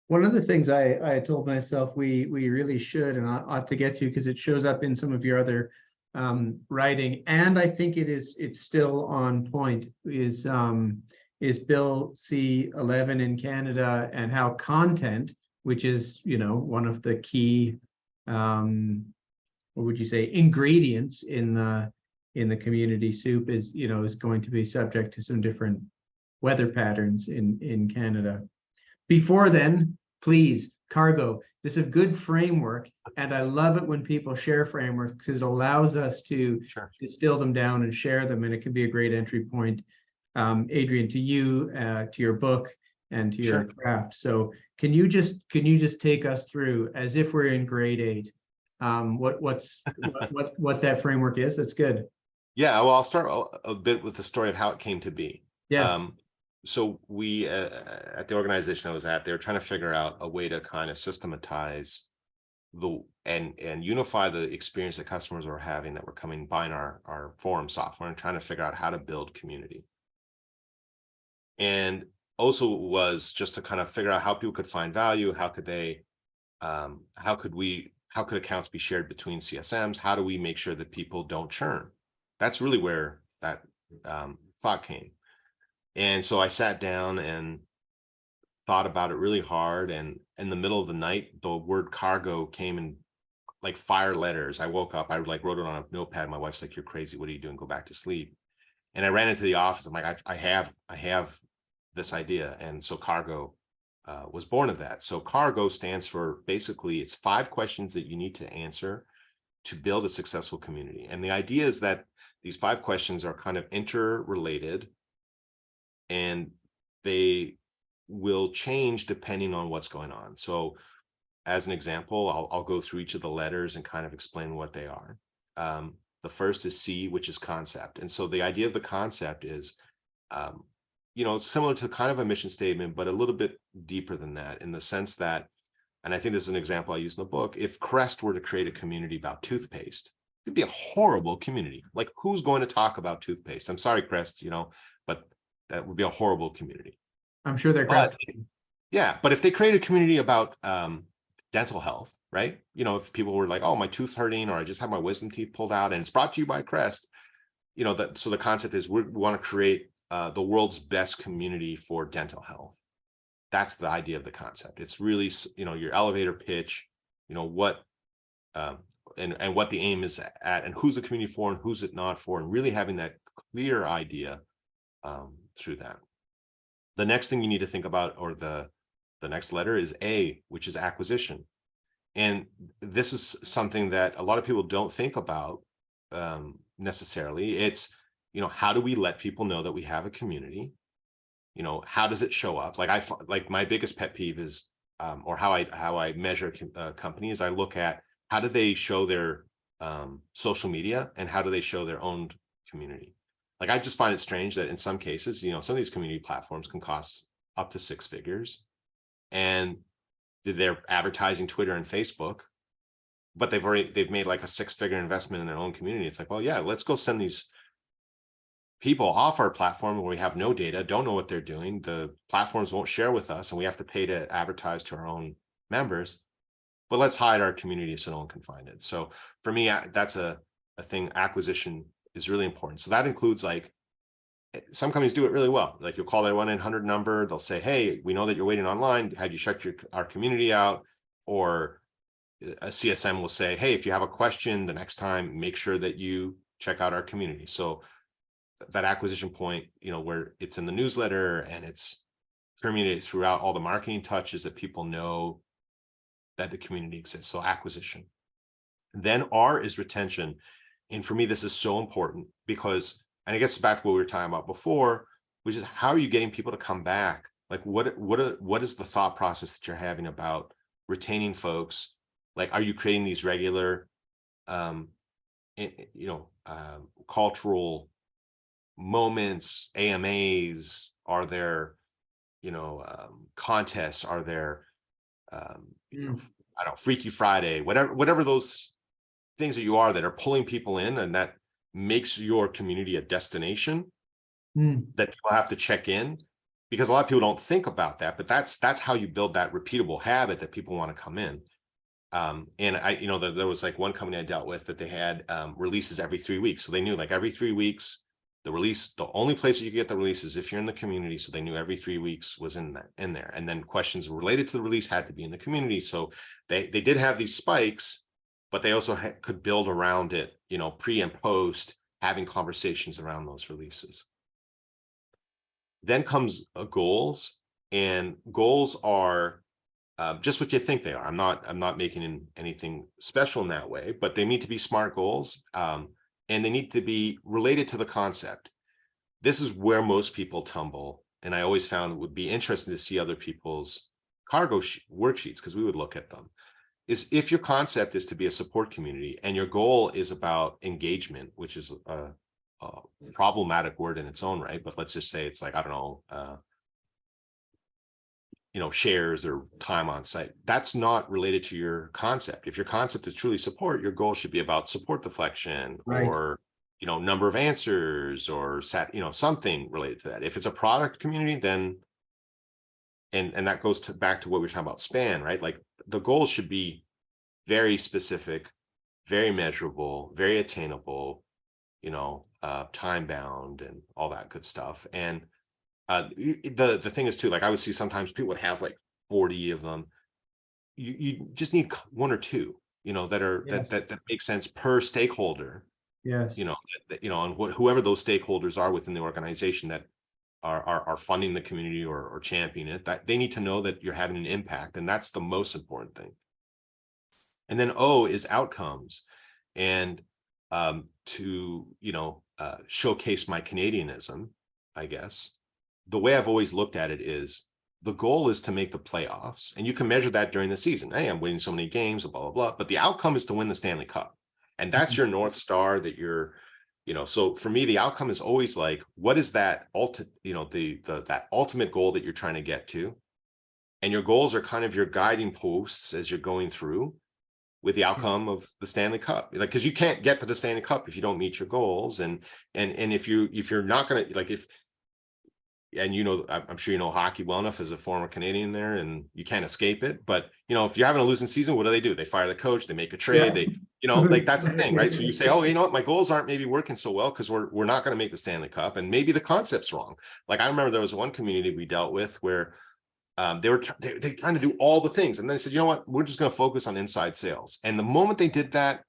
Speaker 1: One of the things I told myself we really should and ought to get to, because it shows up in some of your other writing, and I think it's still on point, is Bill C-11 in Canada, and how content, which is one of the key what would you say ingredients in the community soup, is going to be subject to some different weather patterns in Canada. Before then, please, cargo. This is a good framework, and I love it when people share frameworks, because it allows us to distill them down and share them, and it can be a great entry point, Adrian, to you, to your book, and to your craft. So can you just take us through, as if we're in grade 8, what that framework is? That's good.
Speaker 2: Yeah, well, I'll start a bit with the story of how it came to be.
Speaker 1: Yes.
Speaker 2: So we, at the organization I was at, they were trying to figure out a way to kind of systematize and unify the experience that customers were having that were coming buying our forum software, and trying to figure out how to build community. And also was just to kind of figure out how people could find value, how could accounts be shared between CSMs, how do we make sure that people don't churn? That's really where that thought came. And so I sat down and thought about it really hard. And in the middle of the night, the word cargo came in like fire letters. I woke up, I wrote it on a notepad. My wife's like, "You're crazy. What are you doing? Go back to sleep." And I ran into the office. I'm like, I have this idea. And so cargo was born of that. So cargo stands for, basically, it's 5 questions that you need to answer to build a successful community. And the idea is that these 5 questions are kind of interrelated, and they will change depending on what's going on. So as an example, I'll go through each of the letters and kind of explain what they are. The first is C, which is concept. And so the idea of the concept is, similar to kind of a mission statement, but a little bit deeper than that, in the sense that, and I think this is an example I use in the book, if Crest were to create a community about toothpaste, it'd be a horrible community. Like, who's going to talk about toothpaste? I'm sorry, Crest, but that would be a horrible community.
Speaker 1: I'm sure they're
Speaker 2: grasping. Yeah, but if they created a community about dental health, right? If people were like, "Oh, my tooth's hurting," or "I just had my wisdom teeth pulled out," and it's brought to you by Crest, so the concept is we want to create the world's best community for dental health. That's the idea of the concept. It's really, your elevator pitch, what and what the aim is at, and who's the community for and who's it not for, and really having that clear idea through that. The next thing you need to think about, or the next letter, is A, which is acquisition. And this is something that a lot of people don't think about necessarily. It's, how do we let people know that we have a community? How does it show up? Like my biggest pet peeve is, or how I measure companies, I look at how do they show their social media, and how do they show their own community. Like, I just find it strange that in some cases, some of these community platforms can cost up to 6 figures, and they're advertising Twitter and Facebook, but they've made like a 6-figure investment in their own community. It's like, well, yeah, let's go send these people off our platform where we have no data, don't know what they're doing. The platforms won't share with us, and we have to pay to advertise to our own members, but let's hide our community so no one can find it. So for me, that's a thing. Acquisition is really important. So that includes, like, some companies do it really well. Like, you'll call their 1-800 number. They'll say, "Hey, we know that you're waiting online. Had you checked our community out?" Or a CSM will say, "Hey, if you have a question the next time, make sure that you check out our community." So that acquisition point, where it's in the newsletter and it's permeated throughout all the marketing touches, that people know that the community exists. So acquisition. Then R is retention. And for me, this is so important because, and it gets back to what we were talking about before, which is, how are you getting people to come back? Like, what is the thought process that you're having about retaining folks? Like, are you creating these regular, cultural moments, AMAs? Are there contests? Are there,
Speaker 1: Mm.
Speaker 2: I don't know, Freaky Friday, whatever those things that you are that are pulling people in and that makes your community a destination
Speaker 1: Mm.
Speaker 2: that people have to check in, because a lot of people don't think about that, but that's how you build that repeatable habit that people want to come in. And there was like one company I dealt with that they had releases every 3 weeks. So they knew like every 3 weeks, the only place that you get the release is if you're in the community. So they knew every 3 weeks was in there. And then questions related to the release had to be in the community. So they did have these spikes, but they also could build around it, pre and post, having conversations around those releases. Then comes goals, and goals are just what you think they are. I'm not making anything special in that way, but they need to be SMART goals, and they need to be related to the concept. This is where most people tumble, and I always found it would be interesting to see other people's cargo worksheets, because we would look at them. Is if your concept is to be a support community and your goal is about engagement, which is a problematic word in its own right, but let's just say it's like, I don't know, shares or time on site, that's not related to your concept. If your concept is truly support, your goal should be about support deflection,
Speaker 1: Right.
Speaker 2: or number of answers, or something related to that. If it's a product community, then and that goes back to what we were talking about span, right? Like the goals should be very specific, very measurable, very attainable, time bound, and all that good stuff. And the thing is too, like I would see sometimes people would have like 40 of them. You just need one or two, that are
Speaker 1: Yes.
Speaker 2: that make sense per stakeholder.
Speaker 1: Yes.
Speaker 2: And whoever those stakeholders are within the organization that are funding the community or championing it, that they need to know that you're having an impact, and that's the most important thing. And then O is outcomes, and to showcase my Canadianism, I guess. The way I've always looked at it is the goal is to make the playoffs, and you can measure that during the season. Hey, I'm winning so many games, blah, blah, blah. But the outcome is to win the Stanley Cup. And that's your North Star that you're, so for me, the outcome is always like, what is that that ultimate goal that you're trying to get to? And your goals are kind of your guiding posts as you're going through with the outcome of the Stanley Cup. Like, because you can't get to the Stanley Cup if you don't meet your goals. And if you're not going to, like, and I'm sure hockey well enough as a former Canadian there, and you can't escape it. But if you're having a losing season, what do? They fire the coach, they make a trade, they like that's the thing, right? So you say, oh, what, my goals aren't maybe working so well because we're not going to make the Stanley Cup, and maybe the concept's wrong. Like I remember there was one community we dealt with where they were trying to do all the things, and then they said, you know what, we're just going to focus on inside sales. And the moment they did that,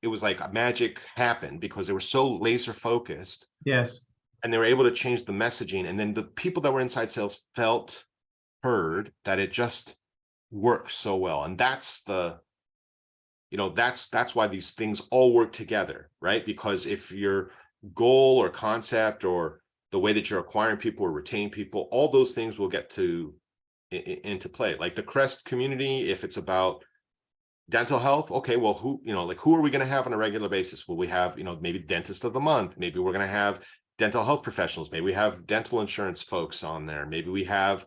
Speaker 2: it was like magic happened, because they were so laser focused.
Speaker 1: Yes. And
Speaker 2: they were able to change the messaging, and then the people that were inside sales felt heard, that it just works so well. And that's that's why these things all work together, right? Because if your goal or concept or the way that you're acquiring people or retain people, all those things will get into play. Like the Crest community, if it's about dental health, okay, well, who are we going to have on a regular basis? Will we have maybe dentist of the month? Maybe we're going to have dental health professionals. Maybe we have dental insurance folks on there. Maybe we have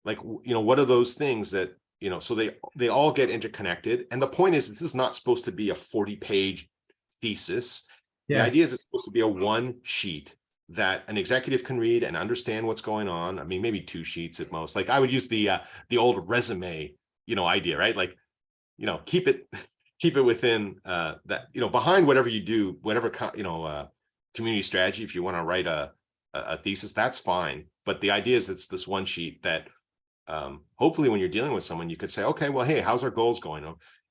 Speaker 2: what are those things that so they all get interconnected. And the point is, this is not supposed to be a 40-page thesis. Yes. The idea is it's supposed to be a one sheet that an executive can read and understand what's going on. I mean, maybe 2 sheets at most. Like I would use the old resume idea, right? Like keep it within that behind whatever you do, whatever community strategy. If you want to write a thesis, that's fine. But the idea is it's this one sheet that hopefully when you're dealing with someone, you could say, okay, well, hey, how's our goals going?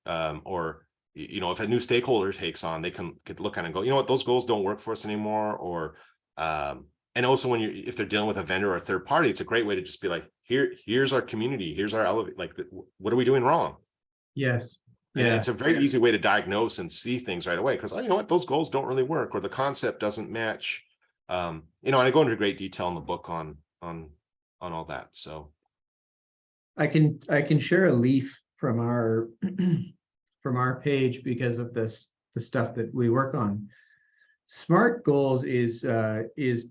Speaker 2: Or if a new stakeholder takes on, they could look at it and go, you know what, those goals don't work for us anymore. Or and also if they're dealing with a vendor or a third party, it's a great way to just be like, here's our community, here's our elevate, like what are we doing wrong?
Speaker 1: Yes.
Speaker 2: And it's a very easy way to diagnose and see things right away, because you know what, those goals don't really work, or the concept doesn't match. And I go into great detail in the book on all that. So
Speaker 1: I can share a leaf from our from our page because of the stuff that we work on. SMART goals is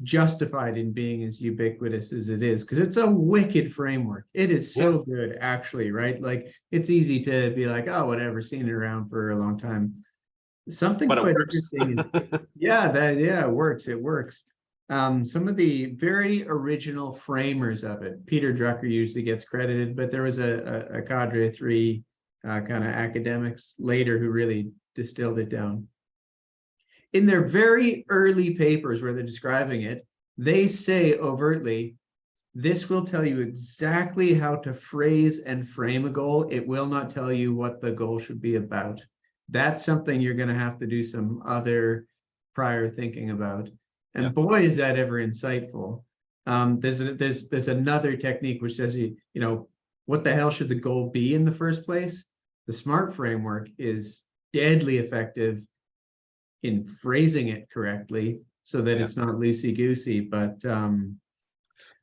Speaker 1: justified in being as ubiquitous as it is, because it's a wicked framework. It is
Speaker 2: Yeah,
Speaker 1: so good, actually, right? Like, it's easy to be like, oh, whatever, seen it around for a long time. Something
Speaker 2: but it
Speaker 1: quite
Speaker 2: works.
Speaker 1: interesting is, it works. It works. Some of the very original framers of it, Peter Drucker usually gets credited, but there was a cadre of three kind of academics later who really distilled it down. In their very early papers where they're describing it, they say overtly, this will tell you exactly how to phrase and frame a goal. It will not tell you what the goal should be about. That's something you're going to have to do some other prior thinking about.
Speaker 2: Yeah,
Speaker 1: And boy, is that ever insightful. There's another technique which says, what the hell should the goal be in the first place? The SMART framework is deadly effective in phrasing it correctly so that
Speaker 2: yeah.
Speaker 1: it's not loosey-goosey. But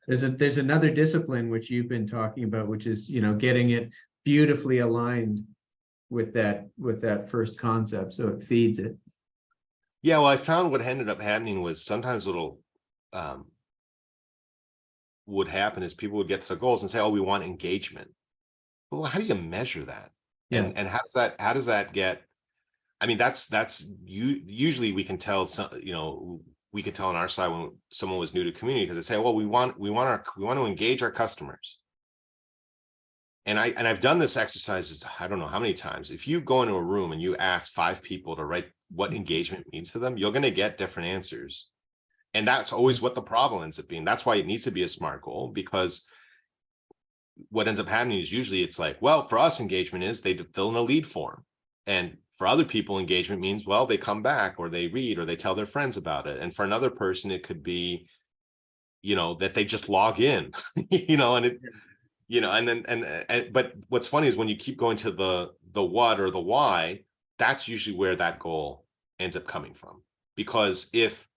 Speaker 1: there's another discipline which you've been talking about, which is getting it beautifully aligned with that first concept, so it feeds it.
Speaker 2: Yeah, well, I found what ended up happening was sometimes would happen is people would get to the goals and say, oh, we want engagement. Well, how do you measure that?
Speaker 1: Yeah.
Speaker 2: And how does that get, I mean, that's usually we can tell we could tell on our side when someone was new to community, because they say, well, we want to engage our customers. And I've done this exercise, I don't know how many times. If you go into a room and you ask 5 people to write what engagement means to them, you're going to get different answers. And that's always what the problem ends up being. That's why it needs to be a SMART goal, because what ends up happening is usually it's like, well, for us, engagement is they fill in a lead form. And for other people, engagement means, well, they come back or they read or they tell their friends about it. And for another person, it could be, that they just log in, and it, and then, but what's funny is when you keep going to the what or the why, that's usually where that goal ends up coming from. Because if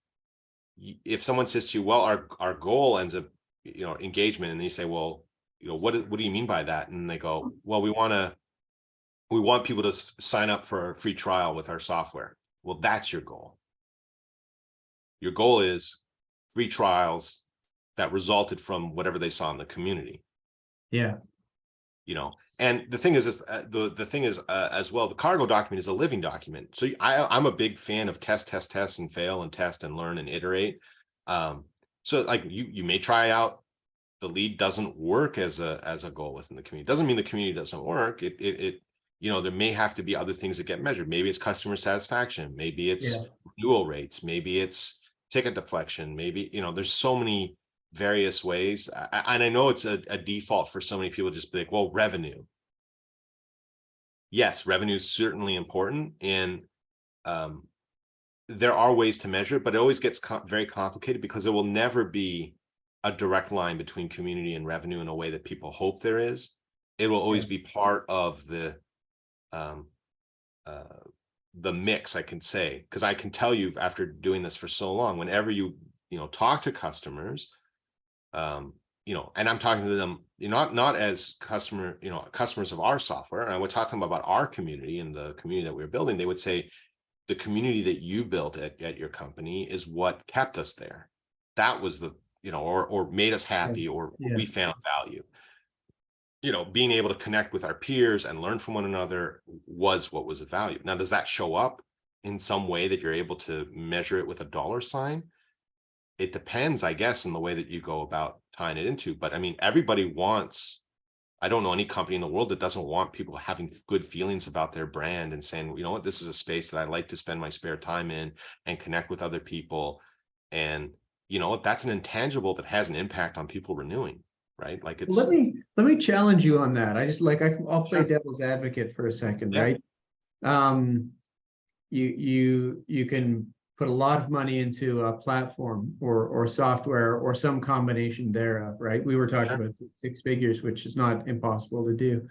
Speaker 2: someone says to you, well, our goal ends up, engagement, and then you say, well, what do you mean by that? And they go, well, we want people to sign up for a free trial with our software. Well, that's your goal. Your goal is free trials that resulted from whatever they saw in the community.
Speaker 3: Yeah.
Speaker 2: And the thing is, the thing is as well, the cargo document is a living document. So I'm a big fan of test, and fail, and test and learn and iterate. So like you may try out, the lead doesn't work as a goal within the community. Doesn't mean the community doesn't work. It there may have to be other things that get measured. Maybe it's customer satisfaction. Maybe it's renewal rates. Maybe it's ticket deflection. Maybe, there's so many various ways. And I know it's a default for so many people to just be like, well, revenue. Yes, revenue is certainly important. And there are ways to measure it, but it always gets very complicated because there will never be a direct line between community and revenue in a way that people hope there is. It will always be part of the mix, I can say, because I can tell you after doing this for so long, whenever you talk to customers, and I'm talking to them, not as customers of our software, and I would talk to them about our community and the community that we were building. They would say, the community that you built at your company is what kept us there. That was the, or made us happy, or we found value. Being able to connect with our peers and learn from one another was what was of value. Now, does that show up in some way that you're able to measure it with a dollar sign? It depends, I guess, in the way that you go about tying it into. But I mean, everybody wants, I don't know any company in the world that doesn't want people having good feelings about their brand and saying, you know what, this is a space that I like to spend my spare time in and connect with other people. And that's an intangible that has an impact on people renewing. Right? Like it's.
Speaker 1: Let me challenge you on that. I'll play devil's advocate for a second, right? You can put a lot of money into a platform or software or some combination thereof, right? We were talking about 6 figures, which is not impossible to do.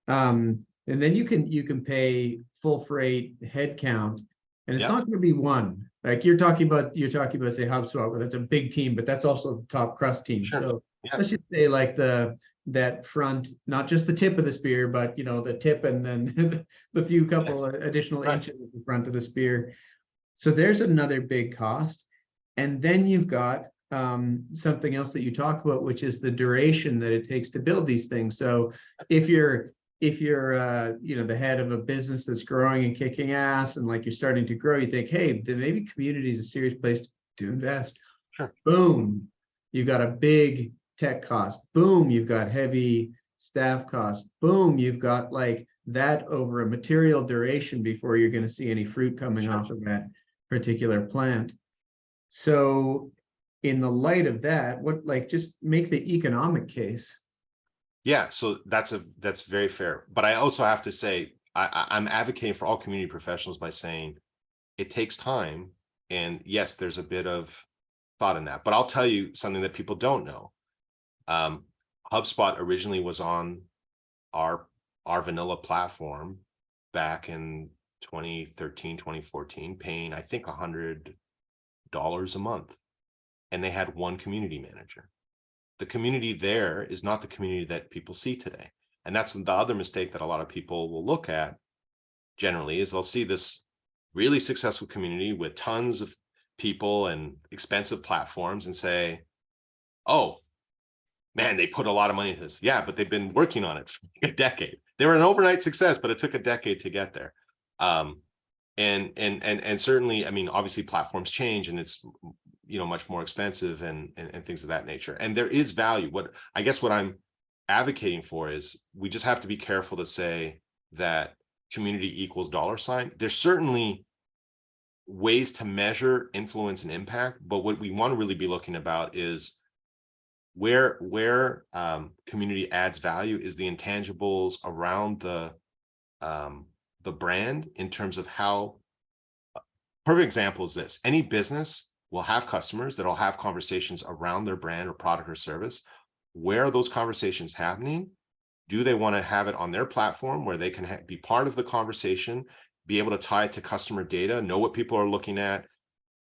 Speaker 1: And then you can pay full freight headcount, and it's not going to be one. Like you're talking about say HubSpot, where that's a big team, but that's also the top crust team. So let's just say like that front, not just the tip of the spear, but the tip and then the couple additional inches at the front of the spear. So there's another big cost. And then you've got something else that you talk about, which is the duration that it takes to build these things. So if you're the head of a business that's growing and kicking ass, and like you're starting to grow, you think, hey, then maybe community is a serious place to invest.
Speaker 2: Sure.
Speaker 1: Boom, you've got a big tech cost. Boom, you've got heavy staff costs. Boom, you've got like that over a material duration before you're going to see any fruit coming off of that particular plant. So in the light of that, just make the economic case.
Speaker 2: Yeah, so that's very fair. But I also have to say, I'm advocating for all community professionals by saying it takes time. And yes, there's a bit of thought in that. But I'll tell you something that people don't know. HubSpot originally was on our vanilla platform back in 2013, 2014, paying, I think, $100 a month. And they had one community manager. The community there is not the community that people see today. And that's the other mistake that a lot of people will look at generally, is they'll see this really successful community with tons of people and expensive platforms and say, oh, man, they put a lot of money into this. Yeah, but they've been working on it for a decade. They were an overnight success, but it took a decade to get there. And certainly, I mean, obviously platforms change and it's, much more expensive and things of that nature. And there is value. What I'm advocating for is we just have to be careful to say that community equals $. There's certainly ways to measure influence and impact, but what we want to really be looking about is where community adds value is the intangibles around the brand, in terms of how. Perfect example is this: any business will have customers that'll have conversations around their brand or product or service. Where are those conversations happening? Do they want to have it on their platform where they can be part of the conversation, be able to tie it to customer data, know what people are looking at,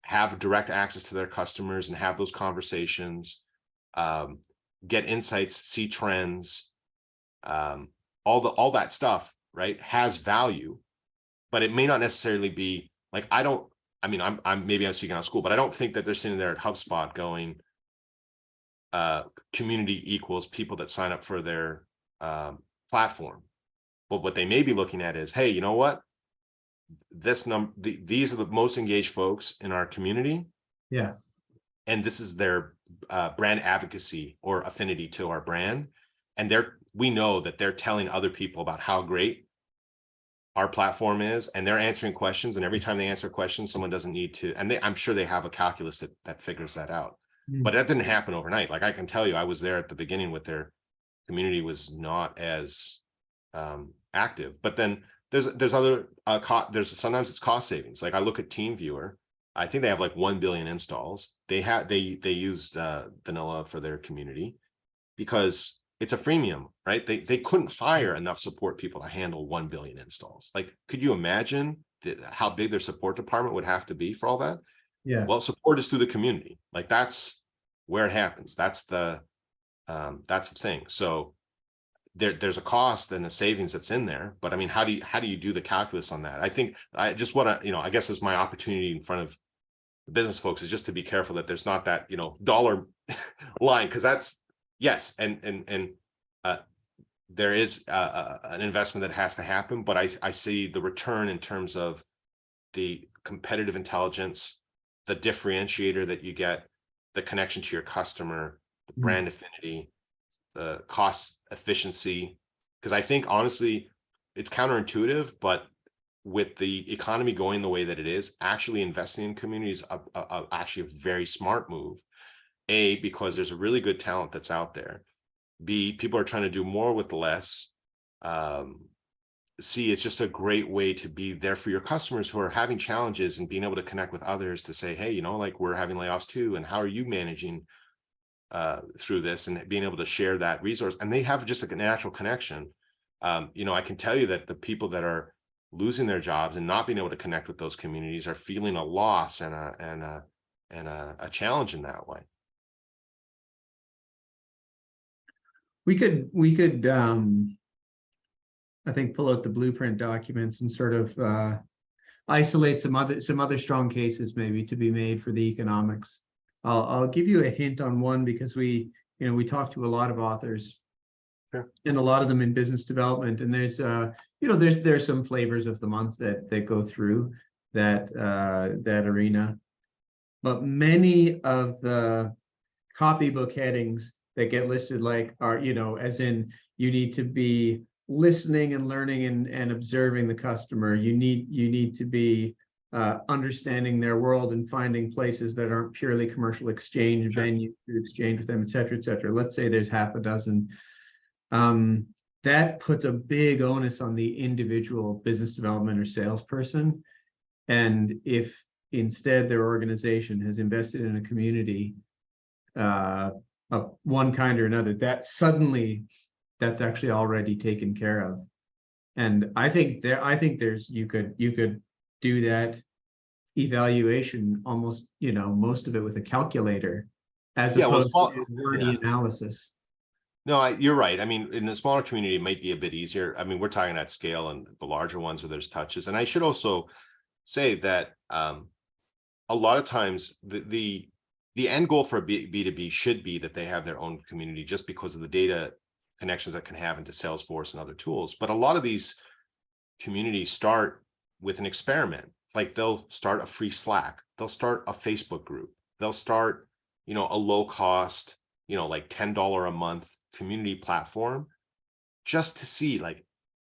Speaker 2: have direct access to their customers and have those conversations, get insights, see trends, all that stuff, right, has value, but it may not necessarily be like, I'm speaking out of school, but I don't think that they're sitting there at HubSpot going, community equals people that sign up for their platform. But what they may be looking at is, hey, you know what? These are the most engaged folks in our community.
Speaker 1: Yeah.
Speaker 2: And this is their brand advocacy or affinity to our brand. And we know that they're telling other people about how great our platform is, and they're answering questions. And every time they answer questions, someone doesn't need to, and I'm sure they have a calculus that figures that out. But that didn't happen overnight. Like I can tell you, I was there at the beginning with their community was not as active. But then there's other sometimes it's cost savings. Like I look at TeamViewer, I think they have like 1 billion installs. They used vanilla for their community because it's a freemium, right? They couldn't hire enough support people to handle 1 billion installs. Like, could you imagine how big their support department would have to be for all that?
Speaker 1: Yeah.
Speaker 2: Well, support is through the community. Like that's where it happens. That's the thing. So there's a cost and a savings that's in there. But I mean, how do you do the calculus on that? I think I just want to, I guess it's my opportunity in front of the business folks is just to be careful that there's not that, dollar line, because that's yes. And there is an investment that has to happen, but I see the return in terms of the competitive intelligence, the differentiator that you get, the connection to your customer, the brand affinity, the cost efficiency. Because I think honestly, it's counterintuitive, but with the economy going the way that it is, actually investing in communities actually a very smart move. A, because there's a really good talent that's out there. B, people are trying to do more with less. C, it's just a great way to be there for your customers who are having challenges and being able to connect with others to say, hey, like we're having layoffs too, and how are you managing through this, and being able to share that resource. And they have just like a natural connection. I can tell you that the people that are losing their jobs and not being able to connect with those communities are feeling a loss and a challenge in that way.
Speaker 1: We could I think pull out the blueprint documents and sort of isolate some other strong cases maybe to be made for the economics. I'll give you a hint on one because we talk to a lot of authors.
Speaker 2: Sure.
Speaker 1: And a lot of them in business development, and there's some flavors of the month that go through that arena, but many of the copybook headings that get listed are as in you need to be listening and learning and observing the customer. You need to be understanding their world and finding places that aren't purely commercial exchange venues to exchange with them, et cetera, et cetera. Let's say there's half a dozen. That puts a big onus on the individual business development or salesperson. And if instead their organization has invested in a community of one kind or another, that's actually already taken care of. And I think there's you could do that evaluation almost, most of it with a calculator as opposed to wordy analysis.
Speaker 2: No, you're right. I mean, in the smaller community, it might be a bit easier. I mean, we're talking at scale, and the larger ones where there's touches. And I should also say that a lot of times the end goal for a B2B should be that they have their own community, just because of the data connections that can have into Salesforce and other tools. But a lot of these communities start with an experiment. Like they'll start a free Slack, they'll start a Facebook group, they'll start, a low cost, like $10 a month community platform, just to see, like,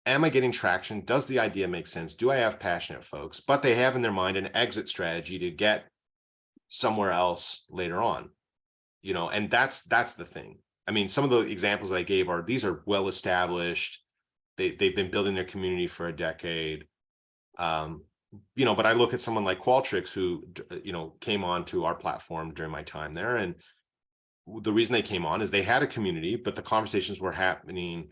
Speaker 2: am I getting traction? Does the idea make sense? Do I have passionate folks? But they have in their mind an exit strategy to get somewhere else later on, and that's the thing. I mean, some of the examples that I gave these are well established. They've been building their community for a decade. But I look at someone like Qualtrics, who, came onto our platform during my time there. And the reason they came on is they had a community, but the conversations were happening.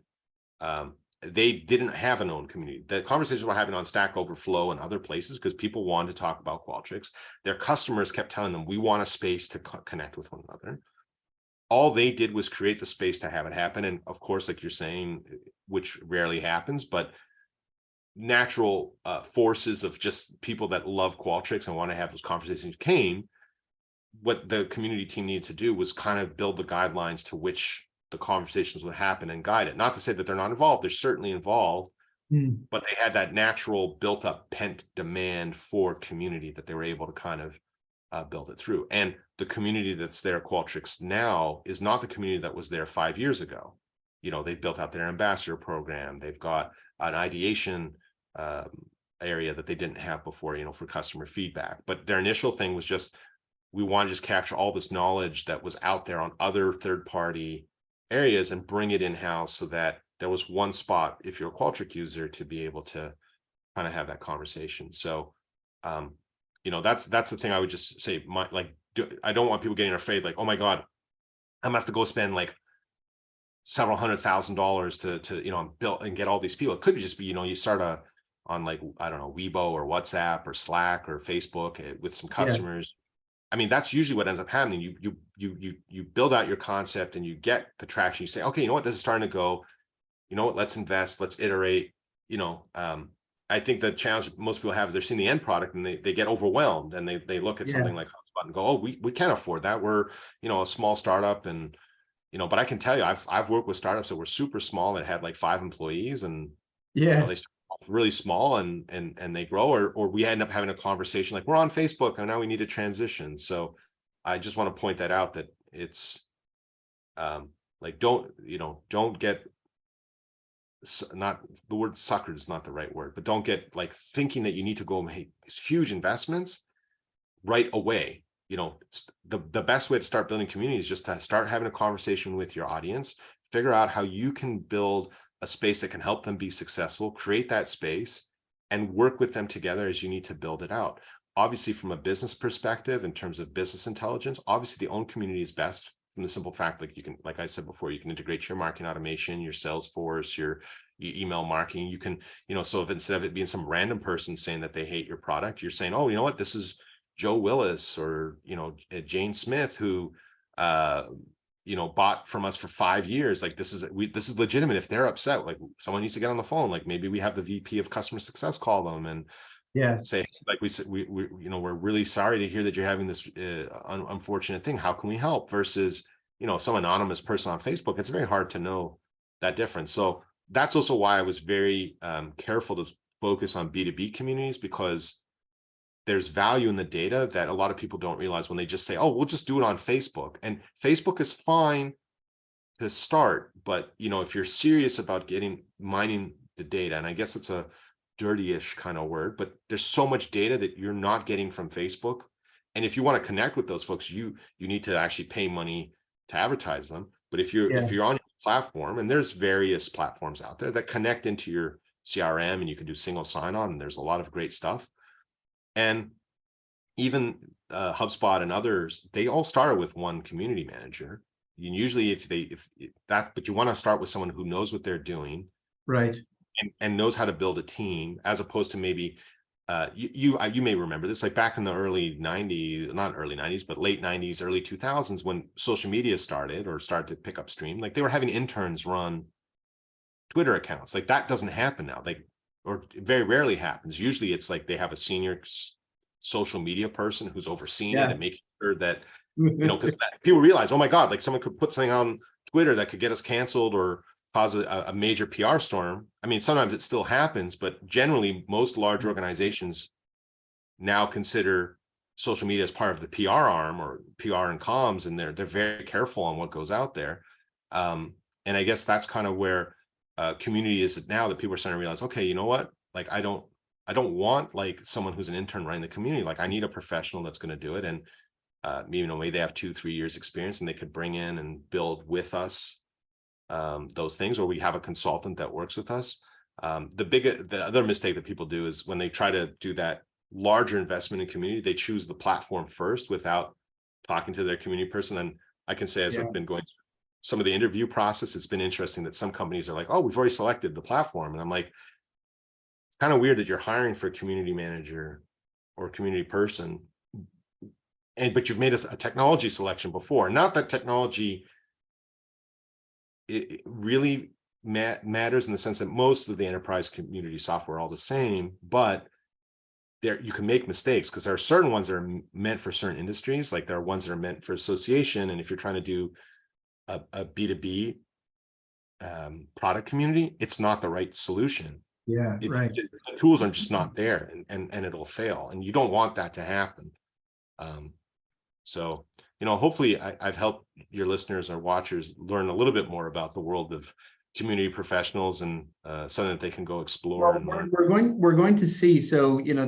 Speaker 2: They didn't have an own community. The conversations were happening on Stack Overflow and other places because people wanted to talk about Qualtrics. Their customers kept telling them, we want a space to connect with one another. All they did was create the space to have it happen. And of course, like you're saying, which rarely happens, but natural forces of just people that love Qualtrics and want to have those conversations came. What the community team needed to do was kind of build the guidelines to which the conversations would happen and guide it. Not to say that they're not involved, they're certainly involved, but they had that natural built up pent demand for community that they were able to kind of build it through. And the community that's there at Qualtrics now is not the community that was there 5 years ago. They've built out their ambassador program. They've got an ideation area that they didn't have before, for customer feedback. But their initial thing was just, we want to just capture all this knowledge that was out there on other third-party areas and bring it in-house, so that there was one spot, if you're a Qualtrics user, to be able to kind of have that conversation. So, that's the thing I would just say. I don't want people getting afraid, like, oh my God, I'm gonna have to go spend like several $100,000 to build and get all these people. It could just be, you start on like, I don't know, Weibo or WhatsApp or Slack or Facebook with some customers. Yeah. I mean, that's usually what ends up happening. You build out your concept and you get the traction. You say, okay, this is starting to go. Let's invest, let's iterate. I think the challenge most people have is they're seeing the end product and they get overwhelmed, and they look at something like HubSpot and go, oh, we can't afford that. We're, a small startup, and but I can tell you, I've worked with startups that were super small that had like 5 employees, and they start off really small and they grow, or we end up having a conversation like, we're on Facebook and now we need to transition. So I just want to point that out, that it's like, don't get, not the word suckered is not the right word, but don't get like thinking that you need to go make these huge investments right away. The best way to start building community is just to start having a conversation with your audience, figure out how you can build a space that can help them be successful, create that space, and work with them together as you need to build it out. Obviously, from a business perspective, in terms of business intelligence, obviously the own community is best, from the simple fact, like I said before, you can integrate your marketing automation, your Salesforce, your email marketing. You can, so if instead of it being some random person saying that they hate your product, you're saying, oh, you know what, this is Joe Willis or, Jane Smith, who, bought from us for 5 years. Like, this is legitimate. If they're upset, like, someone needs to get on the phone. Like, maybe we have the VP of customer success call them and
Speaker 1: Yes.
Speaker 2: say, like we said, we you know, we're really sorry to hear that you're having this unfortunate thing. How can we help? Versus, you know, some anonymous person on Facebook. It's very hard to know that difference. So that's also why I was very careful to focus on B2B communities, because there's value in the data that a lot of people don't realize when they just say, oh, we'll just do it on Facebook. And Facebook is fine to start, but you know, if you're serious about mining the data, and I guess it's a dirty-ish kind of word, but there's so much data that you're not getting from Facebook. And if you want to connect with those folks, you need to actually pay money to advertise them. But if you're on your platform, and there's various platforms out there that connect into your CRM, and you can do single sign-on, and there's a lot of great stuff. And even HubSpot and others, they all start with one community manager. And usually but you want to start with someone who knows what they're doing,
Speaker 1: Right.
Speaker 2: and knows how to build a team, as opposed to maybe you may remember this, like back in the early 90s, not early 90s, but late 90s, early 2000s, when social media started to pick up steam, like they were having interns run Twitter accounts. Like that doesn't happen now. Or very rarely happens. Usually it's like they have a senior social media person who's overseeing it and making sure that, you know, because people realize, oh my God, like someone could put something on Twitter that could get us canceled or cause a major PR storm. I mean, sometimes it still happens, but generally most large organizations now consider social media as part of the PR arm, or PR and comms, and they're very careful on what goes out there. And I guess that's kind of where community is now, that people are starting to realize, okay, you know what? Like, I don't want like someone who's an intern running the community. Like I need a professional that's going to do it. And you know, maybe they have 2-3 years experience, and they could bring in and build with us those things, or we have a consultant that works with us. The other mistake that people do is when they try to do that larger investment in community, they choose the platform first without talking to their community person. And I can say, as I've been going through some of the interview process, it's been interesting that some companies are like, oh, we've already selected the platform. And I'm like, it's kind of weird that you're hiring for a community manager or community person, but you've made a technology selection before. Not that technology it really matters, in the sense that most of the enterprise community software are all the same, but there you can make mistakes, because there are certain ones that are meant for certain industries. Like there are ones that are meant for association. And if you're trying to do a B2B product community, it's not the right solution.
Speaker 1: Right.
Speaker 2: The tools are just not there, and it'll fail, and you don't want that to happen. So, you know, hopefully I've helped your listeners or watchers learn a little bit more about the world of community professionals, and something that they can go explore and learn.
Speaker 1: We're going to see. So, you know,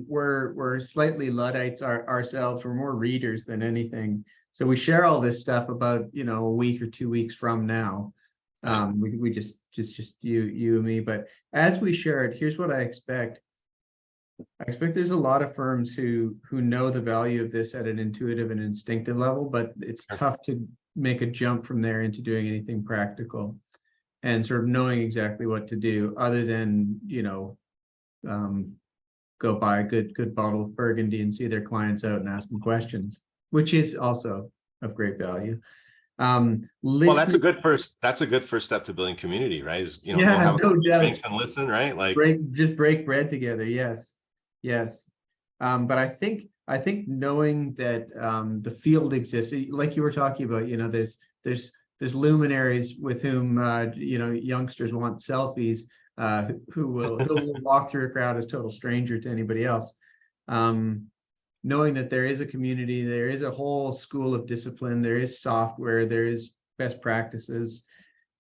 Speaker 1: we're slightly Luddites ourselves. We're more readers than anything. So we share all this stuff about, you know, a week or 2 weeks from now. We just you and me. But as we share it, here's what I expect. I expect there's a lot of firms who know the value of this at an intuitive and instinctive level, but it's tough to make a jump from there into doing anything practical and sort of knowing exactly what to do, other than, you know, go buy a good bottle of Burgundy and see their clients out and ask them questions, which is also of great value.
Speaker 2: Well, that's a good first step to building community, right? Is, you know, go have a drinks and listen, right? Like
Speaker 1: break bread together. Yes. But I think knowing that the field exists, like you were talking about, you know, there's luminaries with whom you know, youngsters want selfies, who will walk through a crowd as total stranger to anybody else. Knowing that there is a community, there is a whole school of discipline, there is software, there is best practices,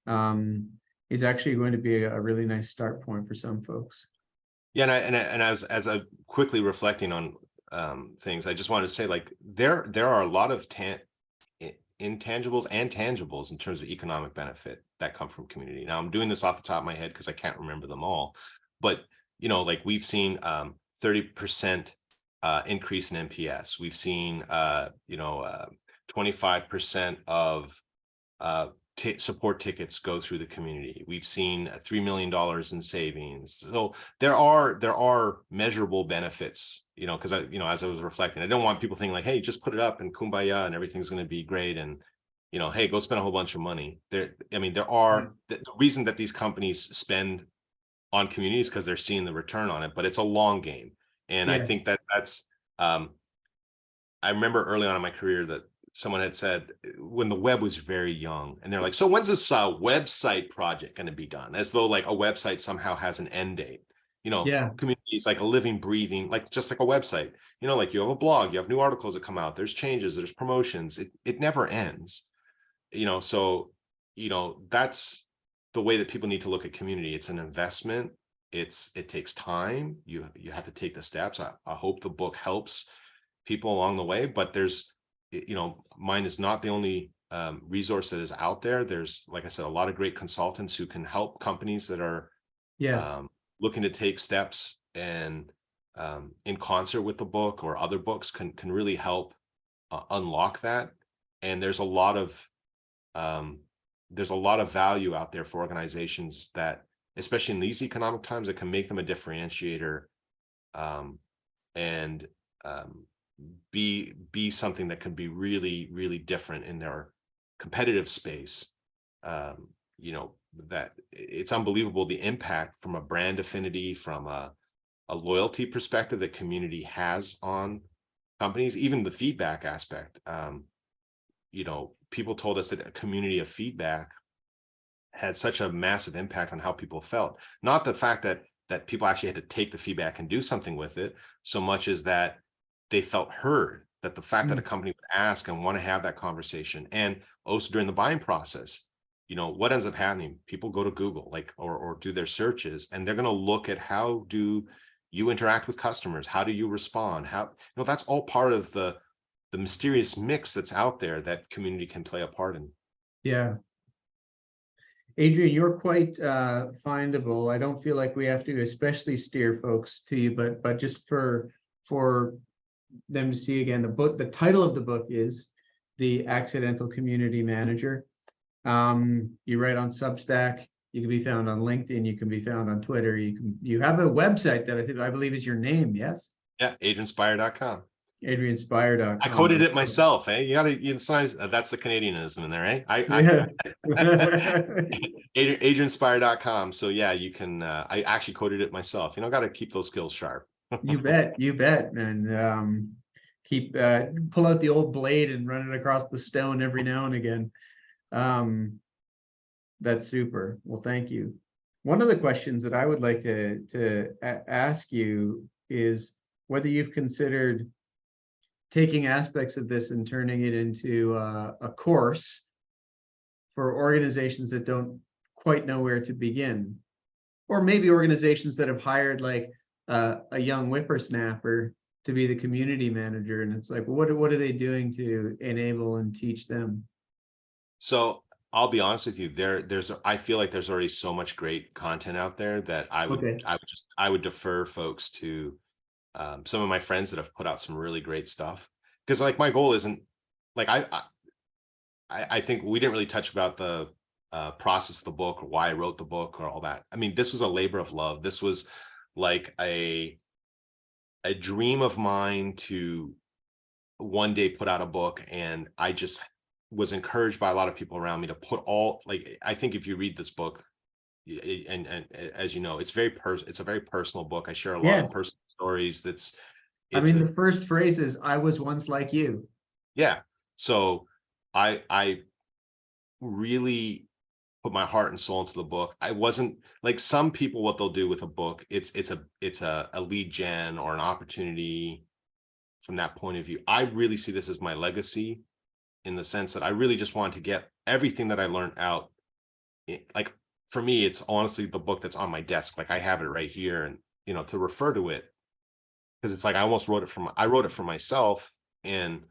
Speaker 1: is actually going to be a really nice start point for some folks.
Speaker 2: Yeah, and as I'm quickly reflecting on things, I just wanted to say, like, there are a lot of intangibles and tangibles in terms of economic benefit that come from community. Now, I'm doing this off the top of my head because I can't remember them all, but you know, like we've seen 30% increase in NPS. We've seen 25% of support tickets go through the community. We've seen $3 million in savings. So there are measurable benefits, you know, because as I was reflecting, I don't want people thinking like, hey, just put it up and kumbaya and everything's going to be great, and you know, hey, go spend a whole bunch of money. There are the reason that these companies spend on communities because they're seeing the return on it, but it's a long game. And I
Speaker 1: Yes.
Speaker 2: think that's, I remember early on in my career that someone had said when the web was very young, and they're like, so when's this website project going to be done? As though like a website somehow has an end date. You know,
Speaker 1: Yeah.
Speaker 2: community is like a living, breathing, like just like a website. You know, like you have a blog, you have new articles that come out, there's changes, there's promotions. It never ends. You know, so, you know, that's the way that people need to look at community. It's an investment. It takes time. You have to take the steps. I hope the book helps people along the way, but there's, you know, mine is not the only resource that is out there. There's, like I said, a lot of great consultants who can help companies that are
Speaker 1: Yes.
Speaker 2: looking to take steps, and in concert with the book or other books can really help unlock that. And there's a lot of value out there for organizations that, especially in these economic times, that can make them a differentiator, and be something that can be really, really different in their competitive space. You know, that it's unbelievable the impact from a brand affinity, from a loyalty perspective that community has on companies, even the feedback aspect. You know, people told us that a community of feedback had such a massive impact on how people felt. Not the fact that people actually had to take the feedback and do something with it, so much as that they felt heard, that the fact that a company would ask and want to have that conversation. And also during the buying process, you know, what ends up happening? People go to Google, like, or do their searches, and they're going to look at how do you interact with customers? How do you respond? How, you know, that's all part of the mysterious mix that's out there that community can play a part in.
Speaker 1: Yeah. Adrian, you're quite findable. I don't feel like we have to especially steer folks to you, but just for them to see again, the title of the book is The Accidental Community Manager. You write on Substack. You can be found on LinkedIn. You can be found on Twitter. You have a website that I believe is your name. Yes.
Speaker 2: Yeah, adrianspeyer.com.
Speaker 1: AdrianSpeyer.com.
Speaker 2: I coded it myself. Eh? It's nice. That's the Canadianism in there, eh?
Speaker 1: Yeah.
Speaker 2: AdrianSpeyer.com. So yeah, you can. I actually coded it myself. You know, got to keep those skills sharp.
Speaker 1: You bet, and keep pull out the old blade and run it across the stone every now and again. That's super. Well, thank you. One of the questions that I would like to ask you is whether you've considered taking aspects of this and turning it into a course for organizations that don't quite know where to begin, or maybe organizations that have hired like a young whippersnapper to be the community manager, and it's like, what are they doing to enable and teach them?
Speaker 2: So I'll be honest with you, I feel like there's already so much great content out there that I would defer folks to some of my friends that have put out some really great stuff. Because like my goal isn't like, I think we didn't really touch about the process of the book or why I wrote the book or all that. I mean, this was a labor of love. This was like a dream of mine to one day put out a book, and I just was encouraged by a lot of people around me to put all, like, I think if you read this book, and as you know, it's a very personal book. I share a lot of personal stories.
Speaker 1: I mean, the first phrase is, I was once like you.
Speaker 2: Yeah. So I really put my heart and soul into the book. I wasn't like some people, what they'll do with a book, it's a lead gen or an opportunity from that point of view. I really see this as my legacy, in the sense that I really just wanted to get everything that I learned out. Like for me, it's honestly the book that's on my desk. Like I have it right here, and you know, to refer to it, because it's like I almost wrote it for myself, and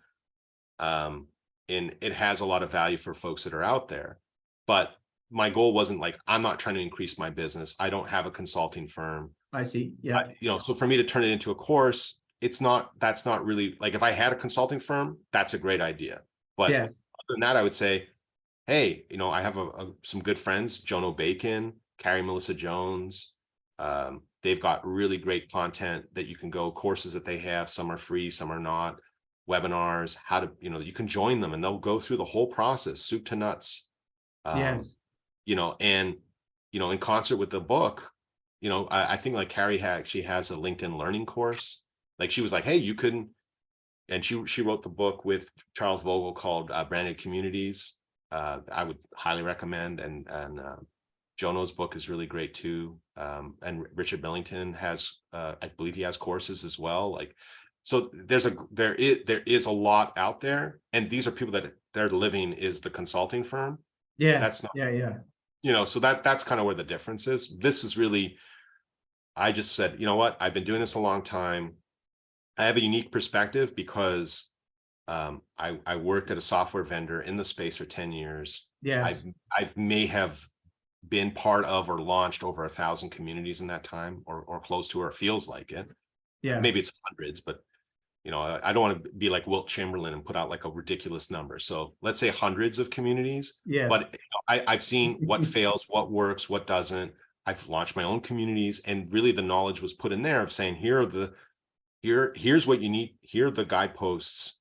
Speaker 2: it has a lot of value for folks that are out there. But my goal wasn't like, I'm not trying to increase my business. I don't have a consulting firm.
Speaker 1: I see. Yeah.
Speaker 2: You know, so for me to turn it into a course, that's not really like, if I had a consulting firm, that's a great idea. But other than that, I would say, hey, you know, I have some good friends, Jono Bacon, Carrie Melissa Jones. They've got really great content that you can go, courses that they have. Some are free, some are not. Webinars, how to, you know, you can join them and they'll go through the whole process, soup to nuts. You know, and, you know, in concert with the book, you know, I think like Carrie she has a LinkedIn learning course. Like she was like, hey, you couldn't, and she wrote the book with Charles Vogel called Branded Communities. I would highly recommend, and Jono's book is really great too. And Richard Millington has, I believe he has courses as well. Like, so there is a lot out there, and these are people that their living is the consulting firm.
Speaker 1: Yes.
Speaker 2: That's not,
Speaker 1: Yeah.
Speaker 2: you know, so that's kind of where the difference is. This is really, I just said, you know what, I've been doing this a long time. I have a unique perspective because I worked at a software vendor in the space for 10 years.
Speaker 1: Yes.
Speaker 2: I've may have been part of or launched over 1,000 communities in that time, or close to, or feels like it.
Speaker 1: Yeah.
Speaker 2: Maybe it's hundreds, but you know, I don't want to be like Wilt Chamberlain and put out like a ridiculous number. So let's say hundreds of communities.
Speaker 1: Yes.
Speaker 2: But I've seen what fails, what works, what doesn't. I've launched my own communities, and really the knowledge was put in there of saying, here's what you need. Here are the guideposts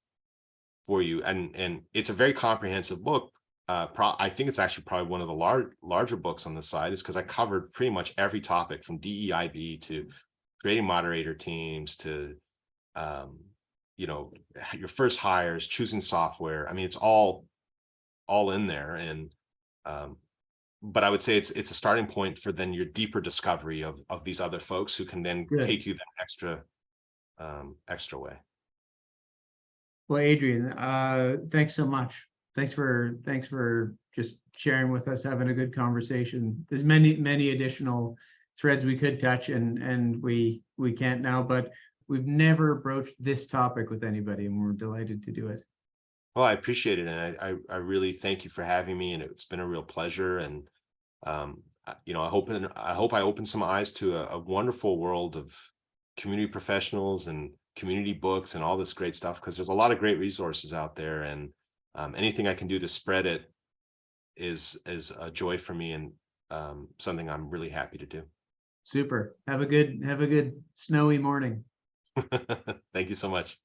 Speaker 2: for you. And it's a very comprehensive book. I think it's actually probably one of the larger books on the side, is because I covered pretty much every topic from DEIB to creating moderator teams to, you know, your first hires, choosing software. I mean, it's all in there. And, but I would say it's a starting point for then your deeper discovery of these other folks who can then take you that extra way.
Speaker 1: Well, Adrian, thanks so much. Thanks for just sharing with us, having a good conversation. There's many additional threads we could touch, and we can't now, but we've never broached this topic with anybody, and we're delighted to do it.
Speaker 2: Well, I appreciate it, and I really thank you for having me, and it's been a real pleasure. And you know, I hope I open some eyes to a wonderful world of community professionals and community books and all this great stuff, because there's a lot of great resources out there, and anything I can do to spread it is a joy for me, and something I'm really happy to do.
Speaker 1: Super. Have a good snowy morning.
Speaker 2: Thank you so much.